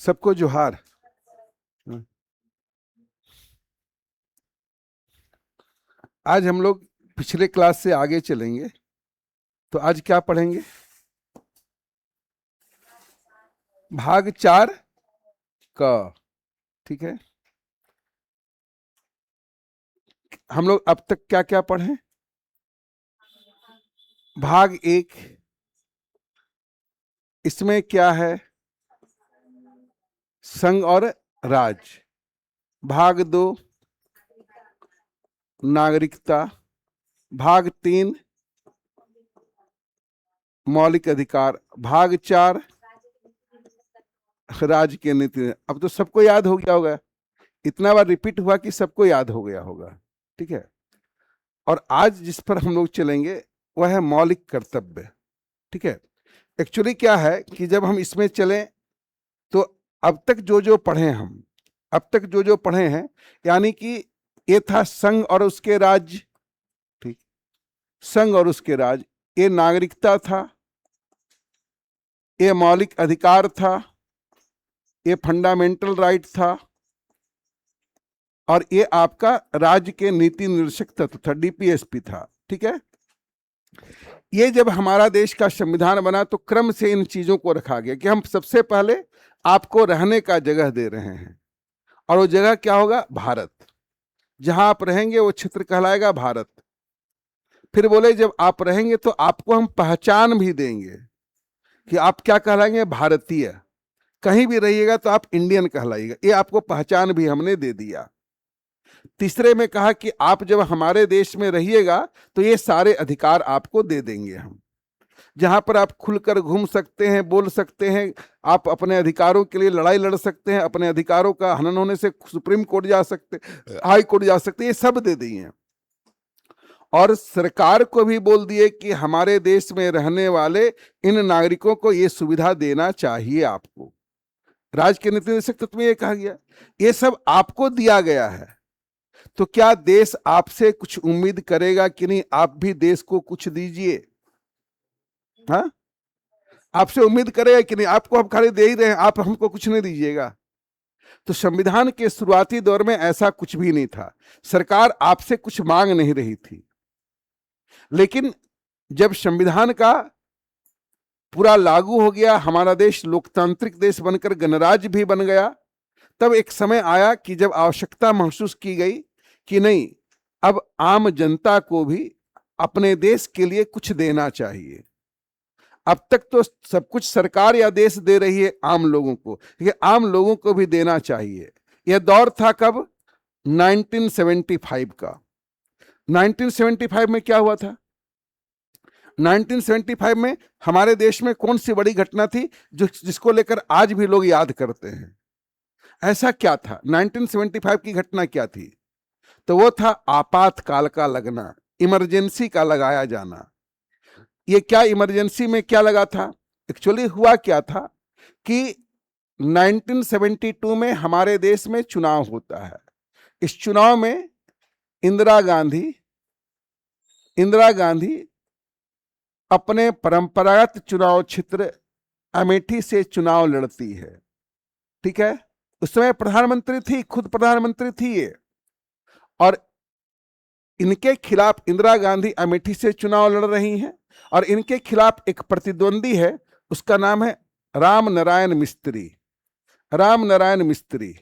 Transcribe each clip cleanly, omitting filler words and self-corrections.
सबको जोहार। आज हम लोग पिछले क्लास से आगे चलेंगे। तो आज क्या पढ़ेंगे? भाग 4 का। ठीक है, हम लोग अब तक क्या क्या पढ़े? भाग 1, इसमें क्या है? संघ और राज। भाग 2, नागरिकता। भाग 3, मौलिक अधिकार। भाग 4, राज्य के नीति। अब तो सबको याद हो गया होगा, इतना बार रिपीट हुआ कि सबको याद हो गया होगा। ठीक है, और आज जिस पर हम लोग चलेंगे वह है मौलिक कर्तव्य। ठीक है, एक्चुअली क्या है कि जब हम इसमें चलें तो अब तक जो जो पढ़े हम, अब तक जो जो पढ़े हैं, यानी कि ये था संघ और उसके राज्य। ठीक, संघ और उसके राज्य, ये नागरिकता था, ये मौलिक अधिकार था, ये फंडामेंटल राइट था, और ये आपका राज्य के नीति निर्देशक तत्व था, डीपीएसपी था। ठीक है, ये जब हमारा देश का संविधान बना तो क्रम से इन चीजों को रखा गया कि हम सबसे पहले आपको रहने का जगह दे रहे हैं, और वो जगह क्या होगा? भारत। जहां आप रहेंगे वो क्षेत्र कहलाएगा भारत। फिर बोले जब आप रहेंगे तो आपको हम पहचान भी देंगे कि आप क्या कहलाएंगे? भारतीय। कहीं भी रहिएगा तो आप इंडियन कहलाइएगा, ये आपको पहचान भी हमने दे दिया। तीसरे में कहा कि आप जब हमारे देश में रहिएगा तो ये सारे अधिकार आपको दे देंगे हम, जहां पर आप खुलकर घूम सकते हैं, बोल सकते हैं, आप अपने अधिकारों के लिए लड़ाई लड़ सकते हैं, अपने अधिकारों का हनन होने से सुप्रीम कोर्ट जा सकते, हाई कोर्ट जा सकते, ये सब दे दिए। और सरकार को भी बोल दिए कि हमारे देश में रहने वाले इन नागरिकों को ये सुविधा देना चाहिए आपको। राज्य के नीति निर्देशक तत्व में ये कहा गया, ये सब आपको दिया गया है। तो क्या देश आपसे कुछ उम्मीद करेगा कि नहीं? आप भी देश को कुछ दीजिए। हाँ, आपसे उम्मीद करेगा कि नहीं? आपको हम खाली दे ही रहे हैं, आप हमको कुछ नहीं दीजिएगा। तो संविधान के शुरुआती दौर में ऐसा कुछ भी नहीं था, सरकार आपसे कुछ मांग नहीं रही थी। लेकिन जब संविधान का पूरा लागू हो गया, हमारा देश लोकतांत्रिक देश बनकर गणराज्य भी बन गया, तब एक समय आया कि जब आवश्यकता महसूस की गई कि नहीं, अब आम जनता को भी अपने देश के लिए कुछ देना चाहिए। अब तक तो सब कुछ सरकार या देश दे रही है आम लोगों को, लेकिन आम लोगों को भी देना चाहिए। यह दौर था कब? 1975 का। 1975 में क्या हुआ था? 1975 में हमारे देश में कौन सी बड़ी घटना थी जिसको लेकर आज भी लोग याद करते हैं? ऐसा क्या था? 1975 की घटना क्या थी? तो वो था आपातकाल का लगना, इमरजेंसी का लगाया जाना। ये क्या इमरजेंसी में क्या लगा था? एक्चुअली हुआ क्या था कि 1972 में हमारे देश में चुनाव होता है। इस चुनाव में इंदिरा गांधी अपने परंपरागत चुनाव क्षेत्र अमेठी से चुनाव लड़ती है। ठीक है, उस समय प्रधानमंत्री थी, खुद प्रधानमंत्री थी ये, और इनके खिलाफ इंदिरा गांधी अमेठी से चुनाव लड़ रही हैं, और इनके खिलाफ एक प्रतिद्वंदी है, उसका नाम है राम नारायण मिस्त्री। राम नारायण मिस्त्री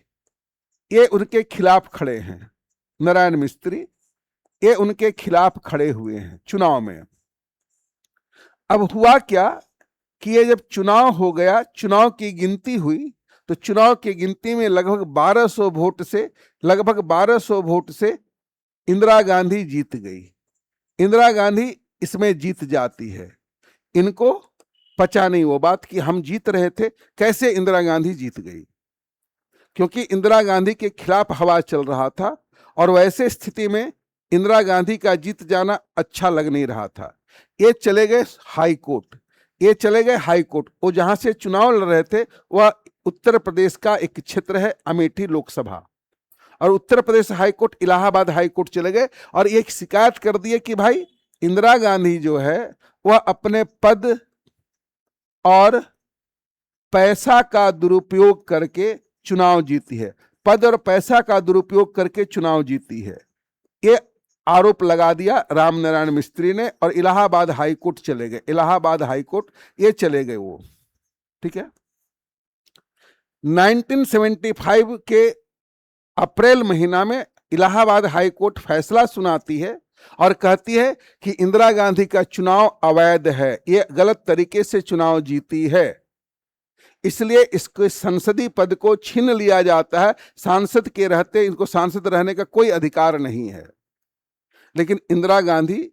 ये उनके खिलाफ खड़े हैं। नारायण मिस्त्री ये उनके खिलाफ खड़े हुए हैं चुनाव में। अब हुआ क्या कि ये जब चुनाव हो गया, चुनाव की गिनती हुई, तो चुनाव की गिनती में लगभग 1200 वोट से इंदिरा गांधी जीत गई। इंदिरा गांधी इसमें जीत जाती है। इनको पचा नहीं वो बात कि हम जीत रहे थे, कैसे इंदिरा गांधी जीत गई, क्योंकि इंदिरा गांधी के खिलाफ हवा चल रहा था, और वैसे स्थिति में इंदिरा गांधी का जीत जाना अच्छा लग नहीं रहा था। ये चले गए हाई कोर्ट, वो जहां से चुनाव लड़ रहे थे वह उत्तर प्रदेश का एक क्षेत्र है, अमेठी लोकसभा, और Uttar Pradesh high court Allahabad high court चले गए और एक शिकायत कर दिए कि भाई इंदिरा गांधी जो है वह अपने पद और पैसा का दुरुपयोग करके चुनाव जीती है, पद और पैसा का दुरुपयोग करके चुनाव जीती है, ये आरोप लगा दिया रामनारायण मिस्त्री ने, और इलाहाबाद हाई कोर्ट चले गए, इलाहाबाद हाई कोर्ट ये चले गए वो, ठीक है। 1975 के अप्रैल महीना में इलाहाबाद हाई कोर्ट फैसला सुनाती है और कहती है कि इंदिरा गांधी का चुनाव अवैध है, ये गलत तरीके से चुनाव जीती है, इसलिए इसके संसदीय पद को छीन लिया जाता है, सांसद के रहते इनको सांसद रहने का कोई अधिकार नहीं है। लेकिन इंदिरा गांधी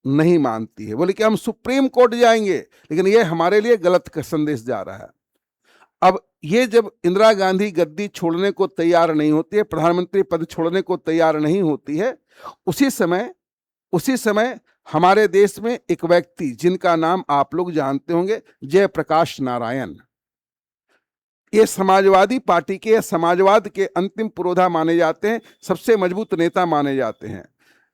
नहीं मानती है, बोले कि हम सुप्रीम कोर्ट जाएंगे, लेकिन ये हमारे लिए गलत का संदेश जा रहा है। अब ये जब इंदिरा गांधी गद्दी छोड़ने को तैयार नहीं होती है, प्रधानमंत्री पद छोड़ने को तैयार नहीं होती है, उसी समय हमारे देश में एक व्यक्ति जिनका नाम आप लोग जानते होंगे, जयप्रकाश नारायण, ये समाजवादी पार्टी के, समाजवाद के अंतिम पुरोधा माने जाते हैं, सबसे मजबूत नेता माने जाते हैं।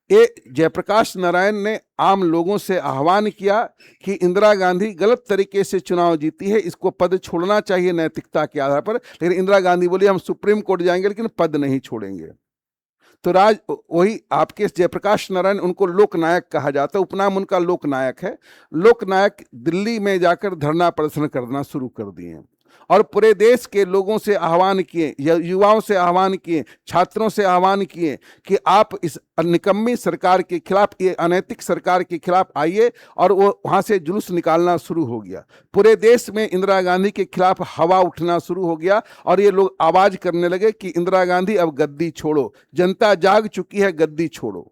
ये जयप्रकाश नारायण ने आम लोगों से आह्वान किया कि इंदिरा गांधी गलत तरीके से चुनाव जीती है, इसको पद छोड़ना चाहिए नैतिकता के आधार पर। लेकिन इंदिरा गांधी बोली हम सुप्रीम कोर्ट जाएंगे लेकिन पद नहीं छोड़ेंगे। तो वही आपके जयप्रकाश नारायण, उनको लोकनायक कहा जाता है, उपनाम उनका लोकनायक है। लोकनायक दिल्ली में जाकर धरना प्रदर्शन करना शुरू कर दिए और पूरे देश के लोगों से आह्वान किए, युवाओं से आह्वान किए, छात्रों से आह्वान किए कि आप इस निकम्मी सरकार के खिलाफ, ये अनैतिक सरकार के खिलाफ आइए, और वो वहां से जुलूस निकालना शुरू हो गया। पूरे देश में इंदिरा गांधी के खिलाफ हवा उठना शुरू हो गया और ये लोग आवाज करने लगे कि इंदिरा गांधी अब गद्दी छोड़ो, जनता जाग चुकी है, गद्दी छोड़ो।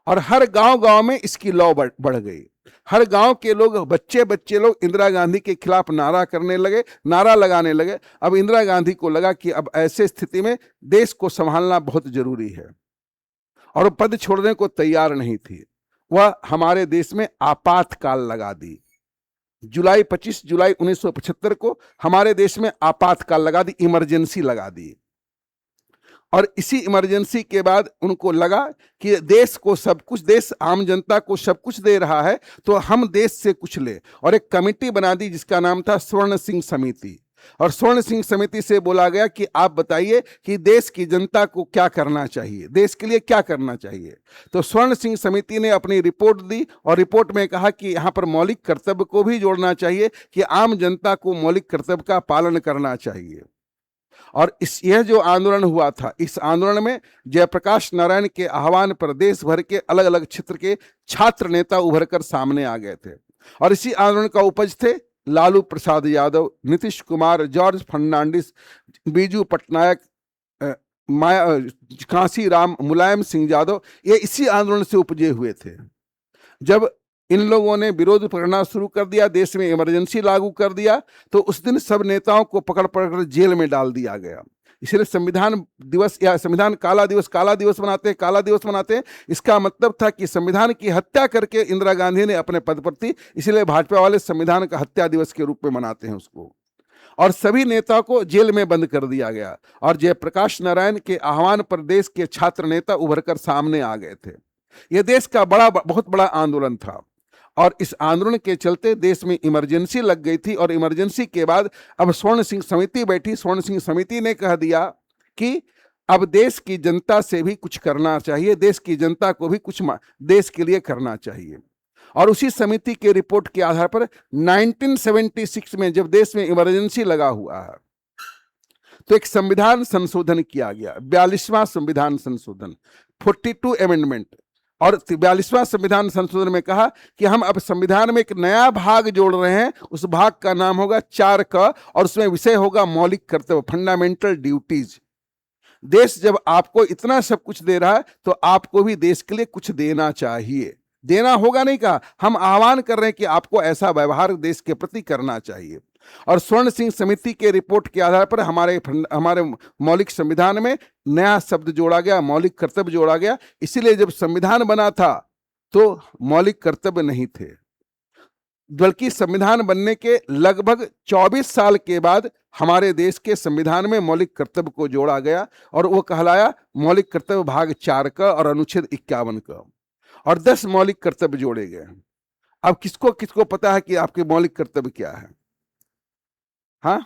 और हर गांव में इसकी लौ बढ़ गई, हर गांव के लोग, बच्चे लोग इंदिरा गांधी के खिलाफ नारा लगाने लगे। अब इंदिरा गांधी को लगा कि अब ऐसे स्थिति में देश को संभालना बहुत जरूरी है, और पद छोड़ने को तैयार नहीं थी। वह हमारे देश में आपातकाल लगा दी। 25 जुलाई 1975 को हमारे देश में आपातकाल लगा दी, इमरजेंसी लगा दी। और इसी इमरजेंसी के बाद उनको लगा कि देश को सब कुछ, देश आम जनता को सब कुछ दे रहा है, तो हम देश से कुछ ले, और एक कमेटी बना दी जिसका नाम था स्वर्ण सिंह समिति। और स्वर्ण सिंह समिति से बोला गया कि आप बताइए कि देश की जनता को क्या करना चाहिए, देश के लिए क्या करना चाहिए। तो स्वर्ण सिंह समिति ने अपनी रिपोर्ट दी और रिपोर्ट में कहा कि यहाँ पर मौलिक कर्तव्य को भी जोड़ना चाहिए, कि आम जनता को मौलिक कर्तव्य का पालन करना चाहिए। और यह जो आंदोलन हुआ था, इस आंदोलन में जयप्रकाश नारायण के आह्वान पर देश भर के अलग अलग क्षेत्र के छात्र नेता उभर कर सामने आ गए थे। और इसी आंदोलन का उपज थे लालू प्रसाद यादव, नीतीश कुमार, जॉर्ज फर्नांडिस, बीजू पटनायक, कांसीराम, मुलायम सिंह यादव। ये इसी आंदोलन से उपजे हुए थे। जब इन लोगों ने विरोध करना शुरू कर दिया, देश में इमरजेंसी लागू कर दिया, तो उस दिन सब नेताओं को पकड़ कर जेल में डाल दिया गया। इसलिए संविधान दिवस या संविधान काला दिवस मनाते हैं। इसका मतलब था कि संविधान की हत्या करके इंदिरा गांधी ने अपने पद पर थी, इसलिए भाजपा वाले संविधान का हत्या दिवस के रूप में मनाते हैं उसको। और सभी नेताओं को जेल में बंद कर दिया गया। और जयप्रकाश नारायण के आह्वान पर देश के छात्र नेता उभर कर सामने आ गए थे। यह देश का बहुत बड़ा आंदोलन था। और इस आंदोलन के चलते देश में इमरजेंसी लग गई थी। और इमरजेंसी के बाद अब स्वर्ण सिंह समिति बैठी। स्वर्ण सिंह समिति ने कह दिया कि अब देश की जनता से भी कुछ करना चाहिए, देश की जनता को भी कुछ देश के लिए करना चाहिए। और उसी समिति के रिपोर्ट के आधार पर 1976 में जब देश में इमरजेंसी लगा हुआ है, तो एक संविधान संशोधन किया गया, 42वां संविधान संशोधन, 42 अमेंडमेंट। और 42वां संविधान संशोधन में कहा कि हम अब संविधान में एक नया भाग जोड़ रहे हैं, उस भाग का नाम होगा 4 क, और उसमें विषय होगा मौलिक कर्तव्य, फंडामेंटल ड्यूटीज। देश जब आपको इतना सब कुछ दे रहा है तो आपको भी देश के लिए कुछ देना चाहिए। देना होगा नहीं कहा, हम आह्वान कर रहे हैं कि आपको ऐसा व्यवहार देश के प्रति करना चाहिए। और स्वर्ण सिंह समिति के रिपोर्ट के आधार पर हमारे मौलिक संविधान में नया शब्द जोड़ा गया, मौलिक कर्तव्य जोड़ा गया। इसीलिए जब संविधान बना था तो मौलिक कर्तव्य नहीं थे, बल्कि संविधान बनने के लगभग 24 साल के बाद हमारे देश के संविधान में मौलिक कर्तव्य को जोड़ा गया, और वो कहलाया मौलिक कर्तव्य भाग 4 का और अनुच्छेद 51 का, और 10 मौलिक कर्तव्य जोड़े गए। अब किसको किसको पता है कि आपके मौलिक कर्तव्य क्या है? हाँ,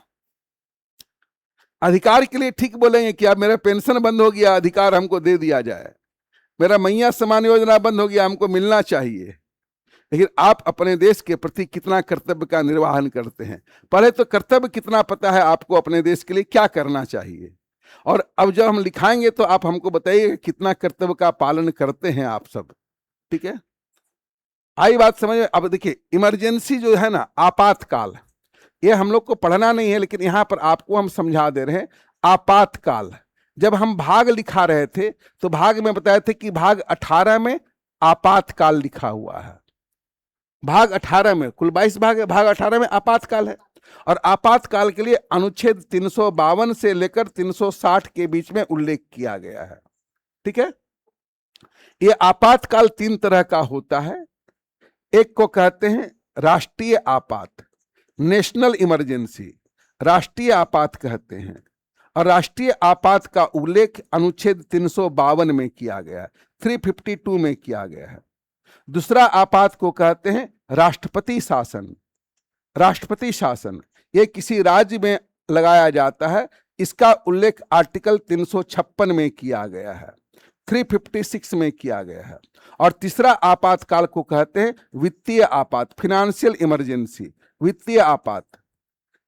अधिकार के लिए ठीक बोलेंगे कि अब मेरा पेंशन बंद हो गया, अधिकार हमको दे दिया जाए, मेरा मैया सम्मान योजना बंद हो गया, हमको मिलना चाहिए। लेकिन आप अपने देश के प्रति कितना कर्तव्य का निर्वहन करते हैं? पहले तो कर्तव्य कितना पता है आपको, अपने देश के लिए क्या करना चाहिए। और अब जब हम लिखाएंगे तो आप हमको बताइए कितना कर्तव्य का पालन करते हैं आप सब। ठीक है, आई बात समझ में? अब देखिए, इमरजेंसी जो है ना, आपातकाल, ये हम लोग को पढ़ना नहीं है, लेकिन यहां पर आपको हम समझा दे रहे हैं। आपातकाल, जब हम भाग लिखा रहे थे तो भाग में बताए थे कि भाग 18 में आपातकाल लिखा हुआ है। भाग 18 में कुल 22 भाग है, भाग 18 में आपातकाल है। और आपातकाल के लिए अनुच्छेद 352 से लेकर 360 के बीच में उल्लेख किया गया है। ठीक है, ये आपातकाल 3 तरह का होता है। एक को कहते हैं राष्ट्रीय आपात, नेशनल इमरजेंसी, राष्ट्रीय आपात कहते हैं। और राष्ट्रीय आपात का उल्लेख अनुच्छेद 352 में किया गया है, 352 में किया गया है। दूसरा आपात को कहते हैं राष्ट्रपति शासन। राष्ट्रपति शासन ये किसी राज्य में लगाया जाता है, इसका उल्लेख आर्टिकल 356 में किया गया है, 356 में किया गया है। और तीसरा आपातकाल को कहते हैं वित्तीय आपात, फिनेंशियल इमरजेंसी, वित्तीय आपात।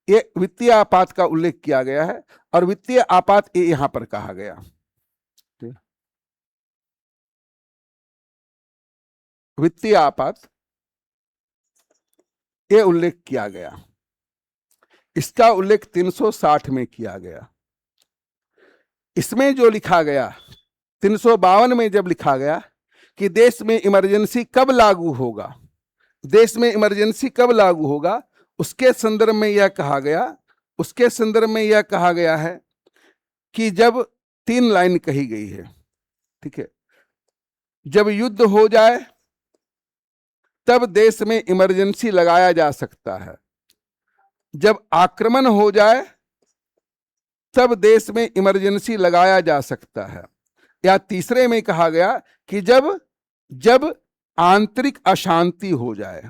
ये वित्तीय आपात का उल्लेख किया गया है और वित्तीय आपात ये यहां पर कहा गया। वित्तीय आपात ये उल्लेख किया गया, इसका उल्लेख 360 में किया गया। इसमें जो लिखा गया 352 में जब लिखा गया कि देश में इमरजेंसी कब लागू होगा, देश में इमरजेंसी कब लागू होगा, उसके संदर्भ में यह कहा गया, उसके संदर्भ में यह कहा गया है कि जब 3 लाइन कही गई है। ठीक है, जब युद्ध हो जाए तब देश में इमरजेंसी लगाया जा सकता है, जब आक्रमण हो जाए तब देश में इमरजेंसी लगाया जा सकता है। या तीसरे में कहा गया कि जब आंतरिक अशांति हो जाए,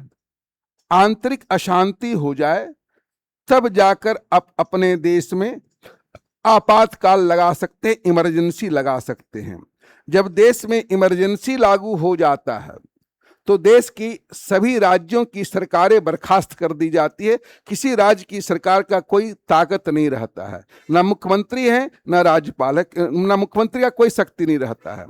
आंतरिक अशांति हो जाए तब जाकर आप अपने देश में आपातकाल लगा सकते हैं, इमरजेंसी लगा सकते हैं। जब देश में इमरजेंसी लागू हो जाता है तो देश की सभी राज्यों की सरकारें बर्खास्त कर दी जाती है, किसी राज्य की सरकार का कोई ताकत नहीं रहता है, ना मुख्यमंत्री है ना राज्यपाल है, ना मुख्यमंत्री का कोई शक्ति नहीं रहता है,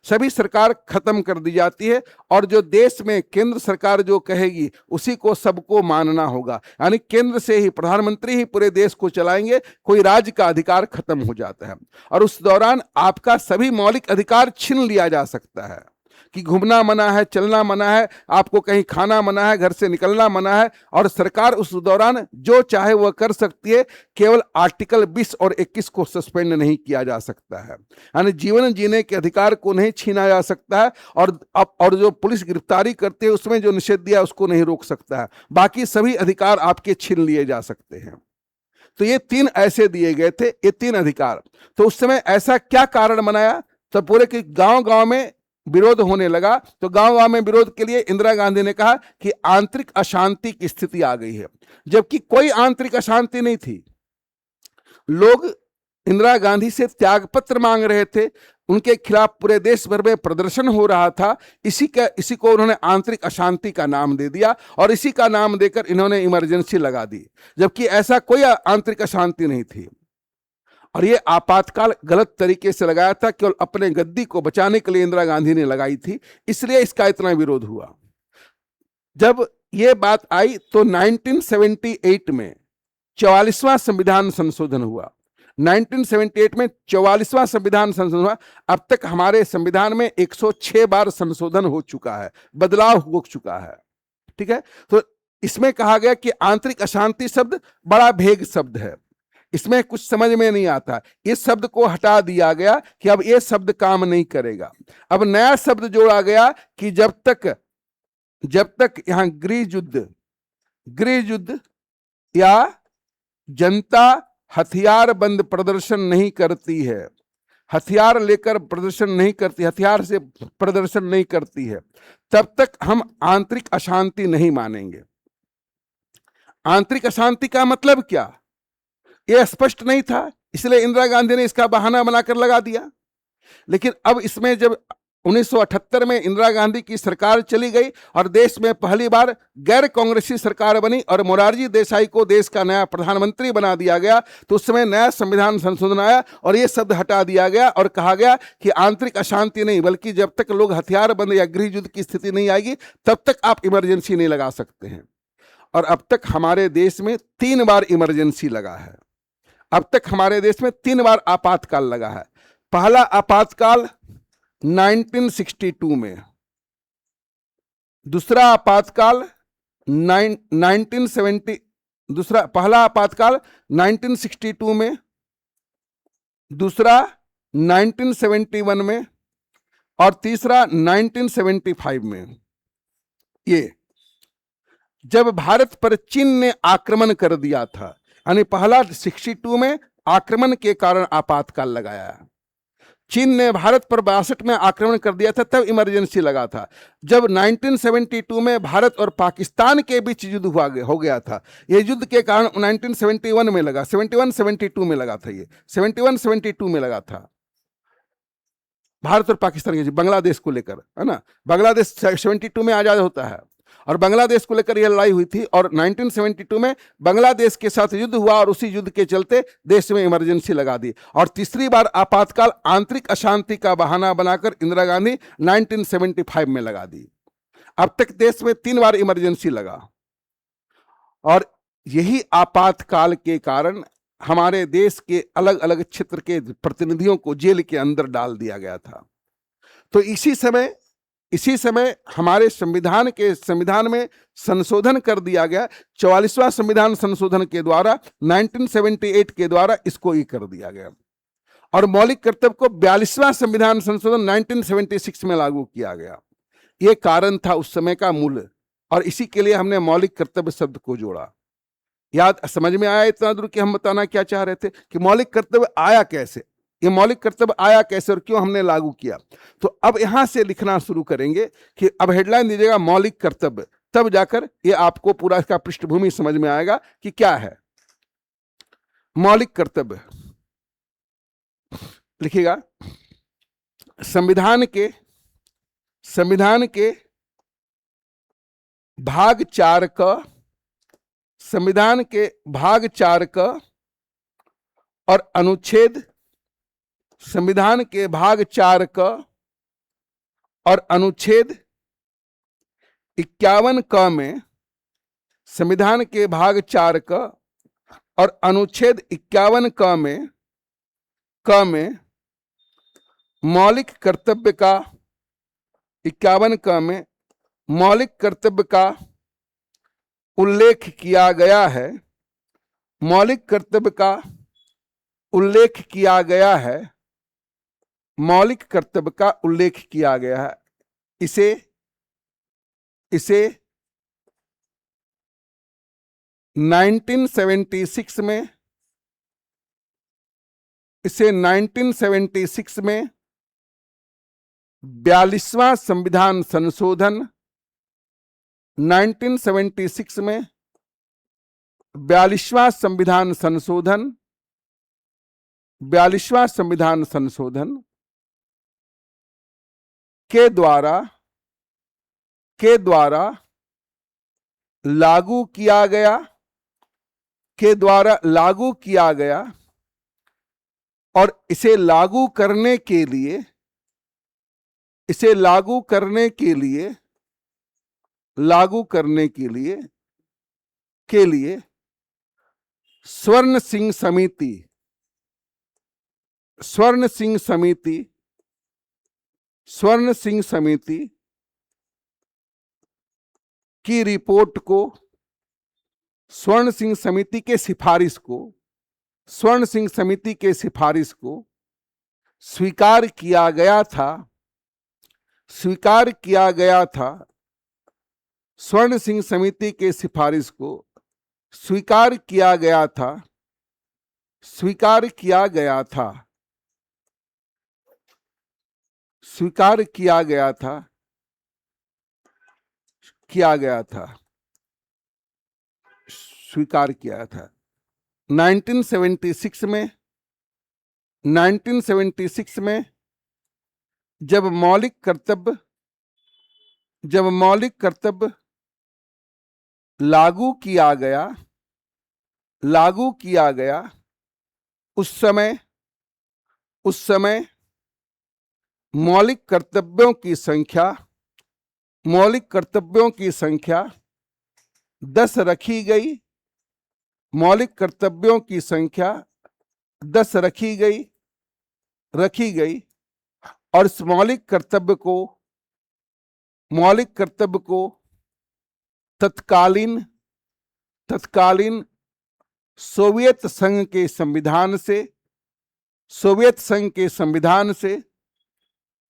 सभी सरकार खत्म कर दी जाती है। और जो देश में केंद्र सरकार जो कहेगी उसी को सबको मानना होगा, यानी केंद्र से ही प्रधानमंत्री ही पूरे देश को चलाएंगे, कोई राज्य का अधिकार खत्म हो जाता है। और उस दौरान आपका सभी मौलिक अधिकार छीन लिया जा सकता है कि घूमना मना है, चलना मना है, आपको कहीं खाना मना है, घर से निकलना मना है, और सरकार उस दौरान जो चाहे वह कर सकती है। केवल आर्टिकल 20 और 21 को सस्पेंड नहीं किया जा सकता है, यानी जीवन जीने के अधिकार को नहीं छीना जा सकता है। और जो पुलिस गिरफ्तारी करती है उसमें जो निषेध दिया उसको नहीं रोक सकता है, बाकी सभी अधिकार आपके छीन लिए जा सकते हैं। तो ये 3 ऐसे दिए गए थे, ये 3 अधिकार। तो उस समय ऐसा क्या कारण बनाया, तो पूरे के गांव गांव में विरोध होने लगा। तो गांव गांव में विरोध के लिए इंदिरा गांधी ने कहा कि आंतरिक अशांति की स्थिति आ गई है, जबकि कोई आंतरिक अशांति नहीं थी। लोग इंदिरा गांधी से त्यागपत्र मांग रहे थे, उनके खिलाफ पूरे देश भर में प्रदर्शन हो रहा था। इसी को उन्होंने आंतरिक अशांति का नाम दे दिया और इसी का नाम देकर इन्होंने इमरजेंसी लगा दी, जबकि ऐसा कोई आंतरिक अशांति नहीं थी। और ये आपातकाल गलत तरीके से लगाया था, केवल अपने गद्दी को बचाने के लिए इंदिरा गांधी ने लगाई थी, इसलिए इसका इतना विरोध हुआ। जब ये बात आई तो 1978 में 44वां संविधान संशोधन हुआ। 1978 में 44वां संविधान संशोधन हुआ। अब तक हमारे संविधान में 106 बार संशोधन हो चुका है, बदलाव हो चुका है। ठीक है, तो इसमें कहा गया कि आंतरिक अशांति शब्द बड़ा भेग शब्द है, इसमें कुछ समझ में नहीं आता। इस शब्द को हटा दिया गया कि अब ये शब्द काम नहीं करेगा। अब नया शब्द जोड़ा गया कि जब तक यहां गृह युद्ध या जनता हथियार बंद प्रदर्शन नहीं करती है, हथियार लेकर प्रदर्शन नहीं करती, हथियार से प्रदर्शन नहीं करती है, तब तक हम आंतरिक अशांति नहीं मानेंगे। आंतरिक अशांति का मतलब क्या? ये स्पष्ट नहीं था, इसलिए इंदिरा गांधी ने इसका बहाना बनाकर लगा दिया। लेकिन अब इसमें जब 1978 में इंदिरा गांधी की सरकार चली गई और देश में पहली बार गैर कांग्रेसी सरकार बनी और मोरारजी देसाई को देश का नया प्रधानमंत्री बना दिया गया, तो उस समय नया संविधान संशोधन आया और ये शब्द हटा दिया गया और कहा गया कि आंतरिक अशांति नहीं, बल्कि जब तक लोग हथियार बंद या गृह युद्ध की स्थिति नहीं आएगी तब तक आप इमरजेंसी नहीं लगा सकते हैं। और अब तक हमारे देश में 3 बार इमरजेंसी लगा है। अब तक हमारे देश में 3 बार आपातकाल लगा है। पहला आपातकाल 1962 में, दूसरा आपातकाल 1970, पहला आपातकाल 1962 में, दूसरा 1971 में और तीसरा 1975 में। ये जब भारत पर चीन ने आक्रमण कर दिया था, यानी पहला 62 में आक्रमण के कारण आपातकाल लगाया। चीन ने भारत पर 62 में आक्रमण कर दिया था, तब इमरजेंसी लगा था। जब 1972 में भारत और पाकिस्तान के बीच युद्ध हो गया था, ये युद्ध के कारण 1971 में लगा, 71-72 में लगा था, ये 71-72 में लगा था भारत और पाकिस्तान के, बांग्लादेश को लेकर, है ना। बांग्लादेश 72 में आजाद होता है और बांग्लादेश को लेकर यह लड़ाई हुई थी और 1972 में बांग्लादेश के साथ युद्ध हुआ और उसी युद्ध के चलते देश में इमरजेंसी लगा दी। और तीसरी बार आपातकाल आंतरिक अशांति का बहाना बनाकर इंदिरा गांधी 1975 में लगा दी। अब तक देश में 3 बार इमरजेंसी लगा और यही आपातकाल के कारण हमारे देश के अलग अलग क्षेत्र के प्रतिनिधियों को जेल के अंदर डाल दिया गया था। तो इसी समय हमारे संविधान में संशोधन कर दिया गया। 44वां संविधान संशोधन के द्वारा 1978 के द्वारा इसको ही कर दिया गया और मौलिक कर्तव्य को 42वां संविधान संशोधन 1976 में लागू किया गया। ये कारण था उस समय का मूल, और इसी के लिए हमने मौलिक कर्तव्य शब्द को जोड़ा। याद समझ में आया इतना दूर कि हम बताना क्या चाह रहे थे कि मौलिक कर्तव्य आया कैसे, ये मौलिक कर्तव्य आया कैसे और क्यों हमने लागू किया। तो अब यहां से लिखना शुरू करेंगे कि अब हेडलाइन दीजिएगा मौलिक कर्तव्य, तब जाकर ये आपको पूरा इसका पृष्ठभूमि समझ में आएगा कि क्या है मौलिक कर्तव्य। लिखिएगा, संविधान के भाग 4 का, संविधान के भाग 4 का और अनुच्छेद, संविधान के भाग 4 का और अनुच्छेद 51 क में, संविधान के भाग 4 का और अनुच्छेद 51 क में मौलिक कर्तव्य का, 51 क में मौलिक कर्तव्य का उल्लेख किया गया है। मौलिक कर्तव्य का उल्लेख किया गया है, मौलिक कर्तव्य का उल्लेख किया गया है। इसे 1976 में, इसे 1976 में 42वां संविधान संशोधन, 1976 में 42वां संविधान संशोधन, 42वां संविधान संशोधन के द्वारा लागू किया गया, और इसे लागू करने के लिए स्वर्ण सिंह समिति की रिपोर्ट को, स्वर्ण सिंह समिति के सिफारिश को स्वीकार किया गया था, स्वर्ण सिंह समिति के सिफारिश को स्वीकार किया गया था। 1976 में 1976 में जब मौलिक कर्तव्य लागू किया गया उस समय मौलिक कर्तव्यों की संख्या 10 रखी गई। मौलिक कर्तव्यों की संख्या 10 रखी गई और इस मौलिक कर्तव्य को तत्कालीन सोवियत संघ के संविधान से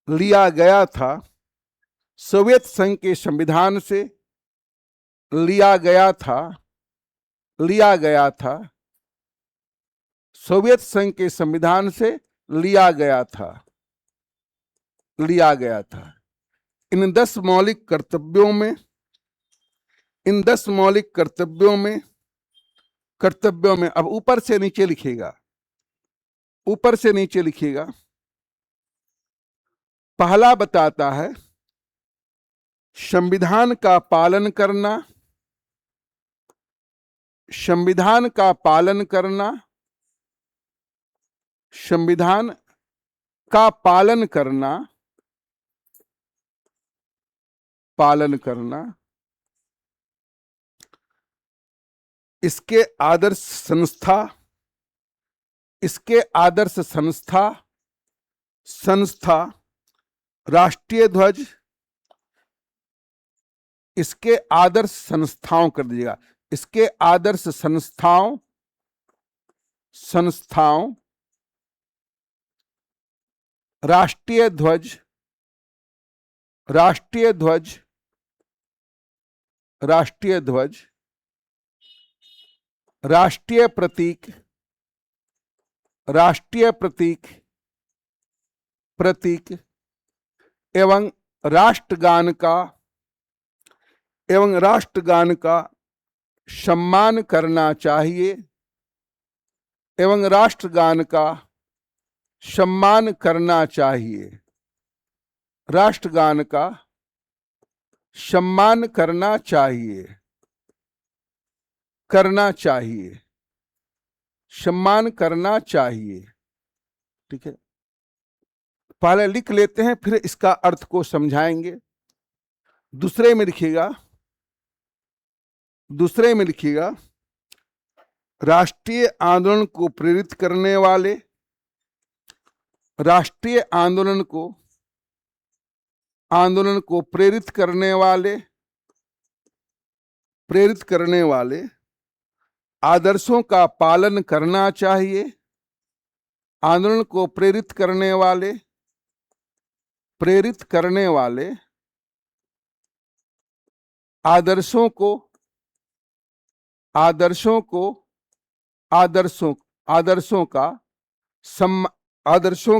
लिया गया था। सोवियत संघ के संविधान से लिया गया था। सोवियत संघ के संविधान से लिया गया था। इन 10 मौलिक कर्तव्यों में अब ऊपर से नीचे लिखिएगा। पहला बताता है संविधान का पालन करना। संविधान का पालन करना इसके आदर्श संस्था राष्ट्रीय ध्वज। इसके आदर्श संस्थाओं कर दीजिएगा। इसके आदर्श संस्थाओं राष्ट्रीय ध्वज, राष्ट्रीय प्रतीक एवं राष्ट्रगान का सम्मान करना चाहिए। राष्ट्रगान का सम्मान करना चाहिए। ठीक है, पहले लिख लेते हैं, फिर इसका अर्थ को समझाएंगे। दूसरे में लिखिएगा राष्ट्रीय आंदोलन को प्रेरित करने वाले, प्रेरित करने वाले आदर्शों का पालन करना चाहिए। आंदोलन को प्रेरित करने वाले आदर्शों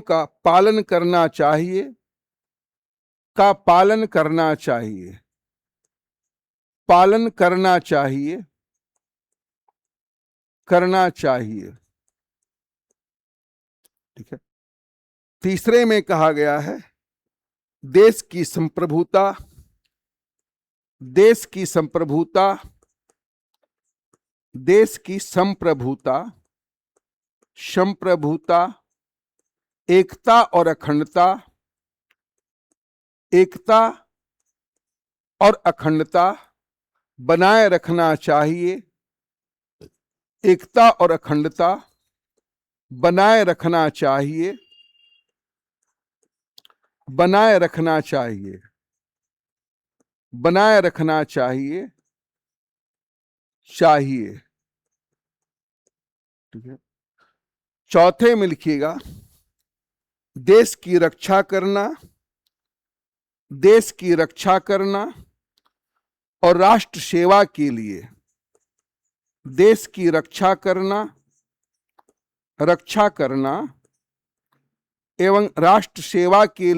का पालन करना चाहिए। ठीक है। तीसरे में कहा गया है देश की संप्रभुता, एकता और अखंडता बनाए रखना चाहिए। एकता और अखंडता बनाए रखना चाहिए। ठीक है। चौथे में लिखिएगा देश की रक्षा करना और राष्ट्र सेवा के लिए, देश की रक्षा करना एवं राष्ट्र सेवा के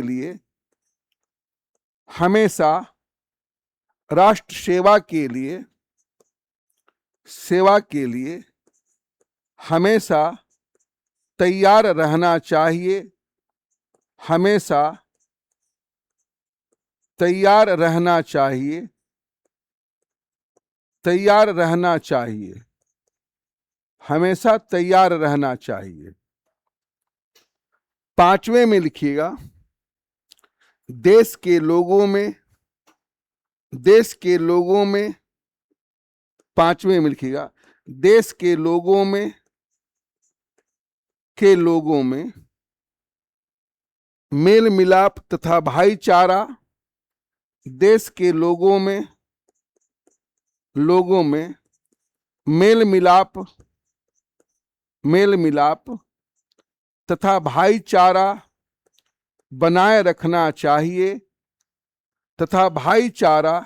लिए हमेशा सेवा के लिए हमेशा तैयार रहना चाहिए, हमेशा तैयार रहना चाहिए, तैयार रहना चाहिए, हमेशा तैयार रहना चाहिए। पांचवें में लिखिएगा, देश के लोगों में, देश के लोगों में, पांचवें में लिखिएगा, देश के लोगों में, के लोगों में मेल मिलाप तथा भाईचारा, देश के लोगों में, लोगों में मेल मिलाप, मेल मिलाप तथा भाईचारा बनाए रखना चाहिए, तथा भाईचारा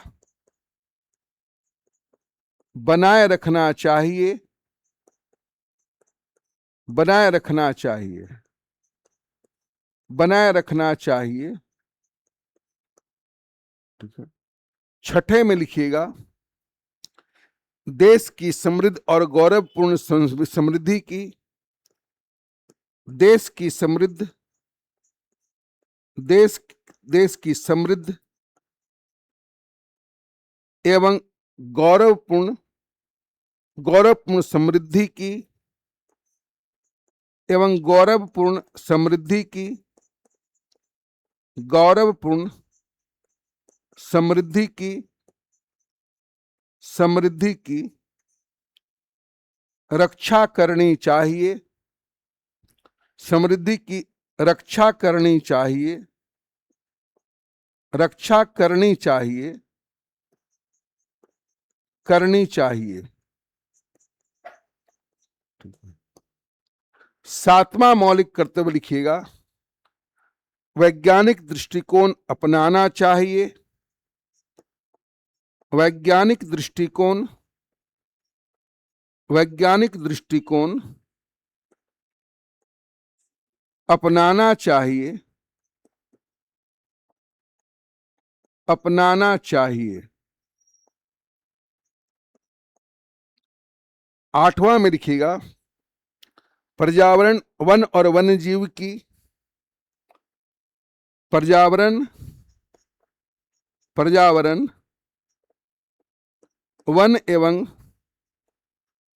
बनाए रखना चाहिए, बनाए रखना चाहिए, बनाए रखना चाहिए। ठीक है। छठे में लिखिएगा, देश की समृद्ध और गौरवपूर्ण समृद्धि की, देश की समृद्ध, देश की समृद्ध एवं गौरवपूर्ण, गौरवपूर्ण समृद्धि की, एवं गौरवपूर्ण समृद्धि की, गौरवपूर्ण समृद्धि की, समृद्धि की रक्षा करनी चाहिए, समृद्धि की रक्षा करनी चाहिए, रक्षा करनी चाहिए, करनी चाहिए। सातवां मौलिक कर्तव्य लिखिएगा, वैज्ञानिक दृष्टिकोण अपनाना चाहिए, वैज्ञानिक दृष्टिकोण, वैज्ञानिक दृष्टिकोण अपनाना चाहिए, अपनाना चाहिए। आठवां में लिखिएगा, पर्यावरण, वन और वन्य जीव की, पर्यावरण, पर्यावरण वन एवं,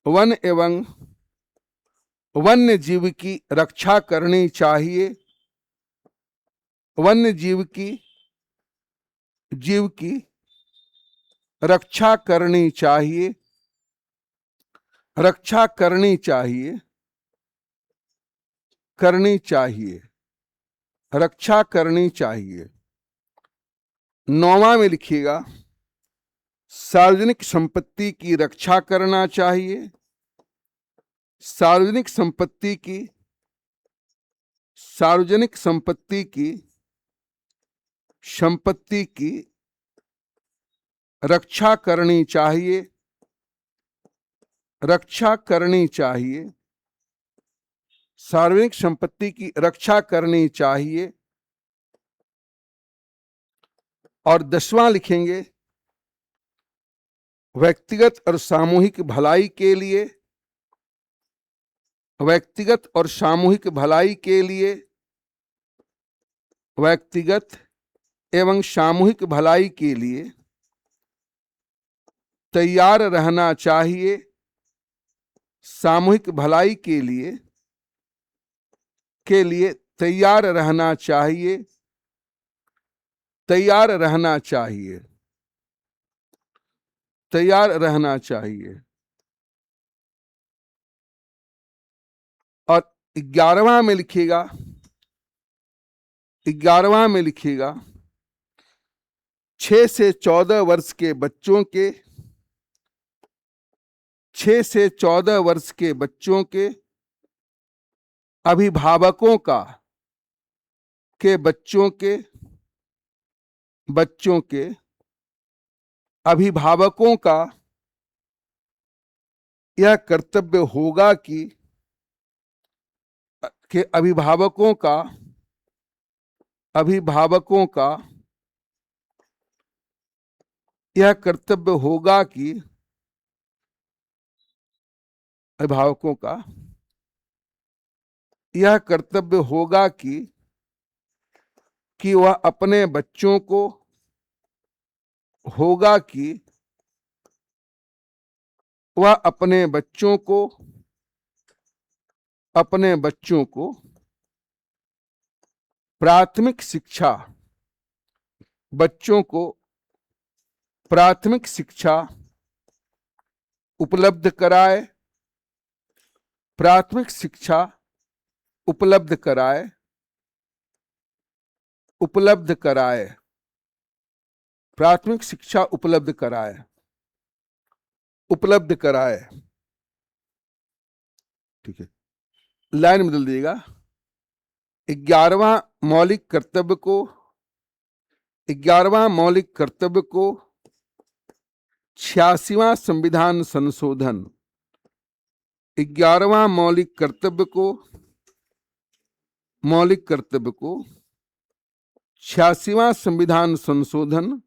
वन एवं वन्य जीव की रक्षा करनी चाहिए, वन्य जीव की, जीव की रक्षा करनी चाहिए, रक्षा करनी चाहिए, करनी चाहिए, रक्षा करनी चाहिए। नौवां में लिखिएगा, सार्वजनिक संपत्ति की रक्षा करना चाहिए, सार्वजनिक संपत्ति की, सार्वजनिक संपत्ति की, संपत्ति की रक्षा करनी चाहिए, रक्षा करनी चाहिए, सार्वजनिक संपत्ति की रक्षा करनी चाहिए। और 10वां लिखेंगे, व्यक्तिगत और सामूहिक भलाई के लिए, व्यक्तिगत और सामूहिक भलाई के लिए, व्यक्तिगत एवं सामूहिक भलाई के लिए तैयार रहना चाहिए, सामूहिक भलाई के लिए तैयार रहना चाहिए, तैयार रहना चाहिए, तैयार रहना चाहिए। और 11वां में लिखिएगा, 11वां में लिखिएगा, 6 से 14 वर्ष के बच्चों के, 6 से 14 वर्ष के बच्चों के अभिभावकों का, के बच्चों के, बच्चों के अभिभावकों का यह कर्तव्य होगा कि अभिभावकों का, अभिभावकों का यह कर्तव्य होगा कि अभिभावकों का यह कर्तव्य होगा कि वह अपने बच्चों को होगा कि वह अपने बच्चों को प्राथमिक शिक्षा उपलब्ध कराए, प्राथमिक शिक्षा उपलब्ध कराए, प्राथमिक शिक्षा उपलब्ध कराए। ठीक है, लाइन बदल दीजिएगा। 11वां मौलिक कर्तव्य को 86वां संविधान संशोधन, 11वां मौलिक कर्तव्य को 86वां संविधान संशोधन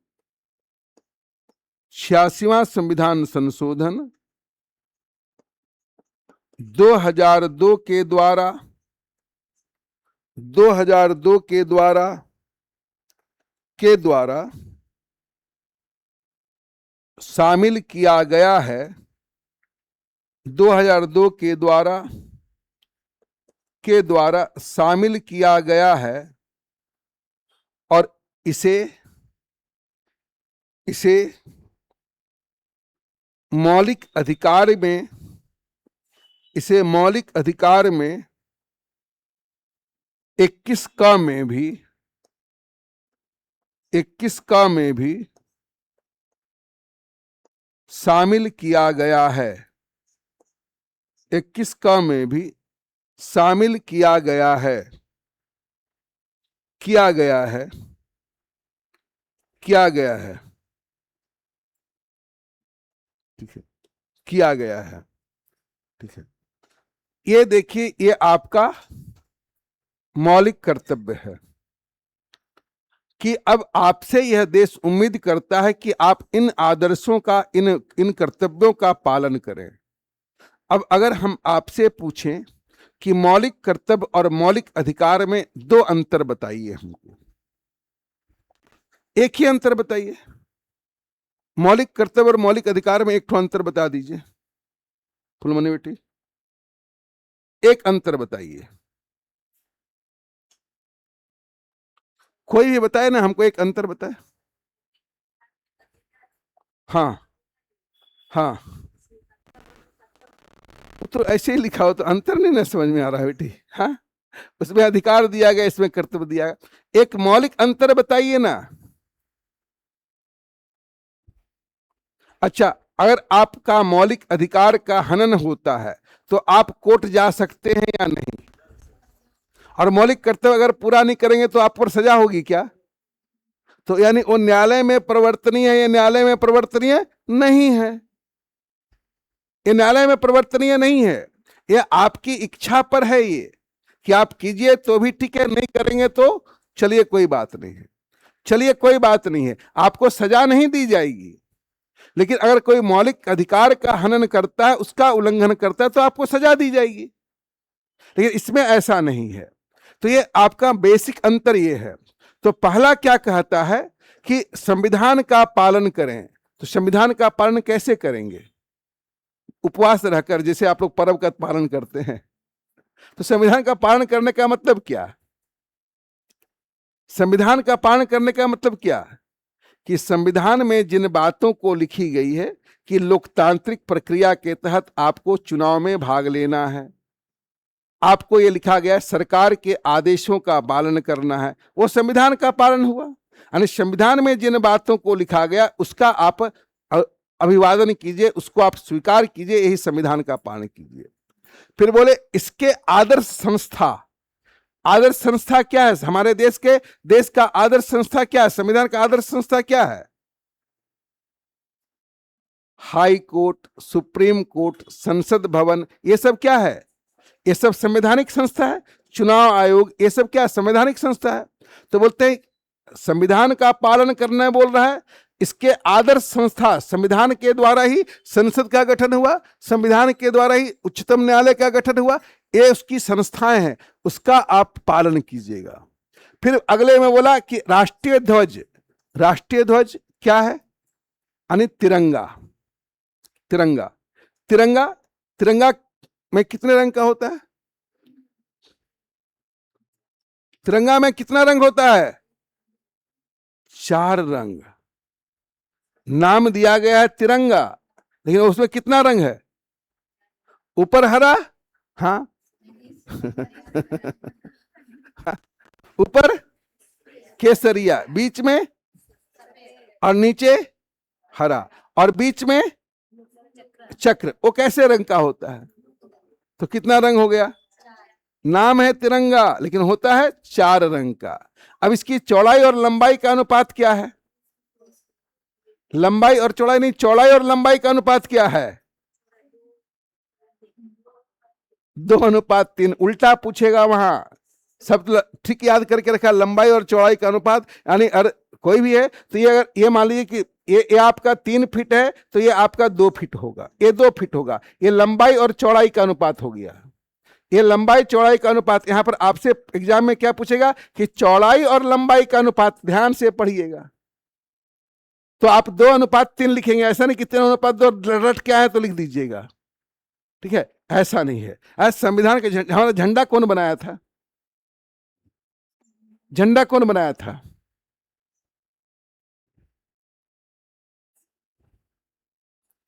2002 के द्वारा शामिल किया गया है। 2002 के द्वारा शामिल किया गया है और इसे मौलिक अधिकार में 21 का में भी शामिल किया गया है। 21 का में भी शामिल किया गया है। ठीक है, किया गया है। ठीक है, ये देखिए, ये आपका मौलिक कर्तव्य है कि अब आपसे यह देश उम्मीद करता है कि आप इन आदर्शों का, इन कर्तव्यों का पालन करें। अब अगर हम आपसे पूछें कि मौलिक कर्तव्य और मौलिक अधिकार में 2 अंतर बताइए, हमको एक ही अंतर बताइए। मौलिक कर्तव्य और मौलिक अधिकार में एक ठो अंतर बता दीजिए। फुलमनी बेटी, एक अंतर बताइए, कोई भी बताए ना, हमको एक अंतर बताए। हाँ, तो ऐसे ही लिखा हो तो अंतर नहीं ना समझ में आ रहा है बेटी। हाँ, उसमें अधिकार दिया गया, इसमें कर्तव्य दिया गया। एक मौलिक अंतर बताइए ना। अच्छा, अगर आपका मौलिक अधिकार का हनन होता है तो आप कोर्ट जा सकते हैं या नहीं? और मौलिक कर्तव्य अगर पूरा नहीं करेंगे तो आप पर सजा होगी क्या? तो यानी वो न्यायालय में प्रवर्तनीय है या न्यायालय में प्रवर्तनीय नहीं है? ये न्यायालय में प्रवर्तनीय नहीं है, ये आपकी इच्छा पर है। ये कि आप कीजिए तो भी ठीक है, नहीं करेंगे तो चलिए कोई बात नहीं है, आपको सजा नहीं दी जाएगी। लेकिन अगर कोई मौलिक अधिकार का हनन करता है, उसका उल्लंघन करता है, तो आपको सजा दी जाएगी। लेकिन इसमें ऐसा नहीं है। तो ये आपका बेसिक अंतर ये है। तो पहला क्या कहता है कि संविधान का पालन करें। तो संविधान का पालन कैसे करेंगे? उपवास रहकर, जैसे आप लोग पर्व का पालन करते हैं। तो संविधान का पालन करने का मतलब क्या? संविधान का पालन करने का मतलब क्या? कि संविधान में जिन बातों को लिखी गई है कि लोकतांत्रिक प्रक्रिया के तहत आपको चुनाव में भाग लेना है, आपको यह लिखा गया है सरकार के आदेशों का पालन करना है, वो संविधान का पालन हुआ। यानी संविधान में जिन बातों को लिखा गया उसका आप अभिवादन कीजिए, उसको आप स्वीकार कीजिए, यही संविधान का पालन कीजिए। फिर बोले इसके आदर्श संस्था क्या है? हमारे देश का आदर्श संस्था क्या है? संविधान का आदर्श संस्था क्या है? हाई कोर्ट, सुप्रीम कोर्ट, संसद भवन, ये सब क्या है? ये सब संवैधानिक संस्था है। चुनाव आयोग, ये सब क्या संवैधानिक संस्था है। तो बोलते हैं संविधान का पालन करना बोल रहा है, इसके आदर्श संस्था संविधान के द्वारा ही संसद का गठन हुआ, संविधान के द्वारा ही उच्चतम न्यायालय का गठन हुआ, ये उसकी संस्थाएं हैं, उसका आप पालन कीजिएगा। फिर अगले में बोला कि राष्ट्रीय ध्वज, राष्ट्रीय ध्वज क्या है, यानी तिरंगा। तिरंगा तिरंगा तिरंगा में कितने रंग का होता है? तिरंगा में कितना रंग होता है? 4 रंग। नाम दिया गया है तिरंगा, लेकिन उसमें कितना रंग है? ऊपर हरा, हाँ ऊपर केसरिया, बीच में और नीचे हरा, और बीच में चक्र। वो कैसे रंग का होता है? तो कितना रंग हो गया? नाम है तिरंगा, लेकिन होता है 4 रंग का। अब इसकी चौड़ाई और लंबाई का अनुपात क्या है? लंबाई और चौड़ाई नहीं, चौड़ाई और लंबाई का अनुपात क्या है? 2:3। उल्टा पूछेगा वहां, सब ठीक याद करके रखा, लंबाई और चौड़ाई का अनुपात, यानी कोई भी है तो ये अगर ये मान लीजिए कि ये आपका 3 फीट है तो ये आपका 2 फीट होगा, ये 2 फीट होगा, ये लंबाई और चौड़ाई का अनुपात हो गया। ये लंबाई चौड़ाई का अनुपात, यहां पर आपसे एग्जाम में क्या पूछेगा कि चौड़ाई और लंबाई का अनुपात, ध्यान से पढ़िएगा। तो आप 2:3 लिखेंगे, ऐसा नहीं कि 3:2 रट क्या है तो लिख दीजिएगा, ठीक है? ऐसा नहीं है। आज संविधान के हमारा झंडा कौन बनाया था? झंडा कौन बनाया था?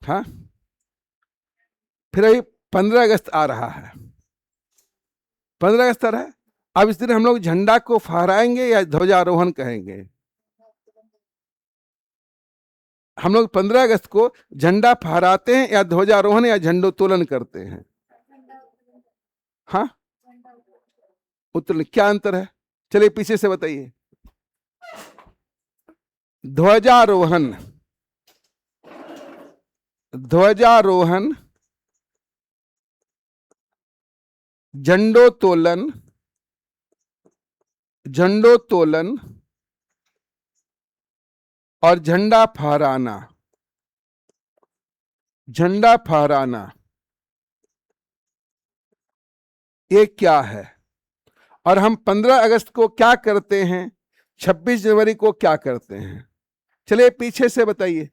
हाँ, फिर अभी 15 अगस्त आ रहा है, 15 अगस्त आ रहा है। अब इस दिन हम लोग झंडा को फहराएंगे या ध्वजारोहण कहेंगे? हम लोग 15 अगस्त को झंडा फहराते हैं या ध्वजारोहण या झंडोत्तोलन करते हैं? हाँ, उत्तोलन। क्या अंतर है? चलिए पीछे से बताइए। ध्वजारोहण, ध्वजारोहण, झंडोत्तोलन, झंडोत्तोलन और झंडा फहराना, झंडा फहराना, ये क्या है? और हम 15 अगस्त को क्या करते हैं, 26 जनवरी को क्या करते हैं? चलिए पीछे से बताइए।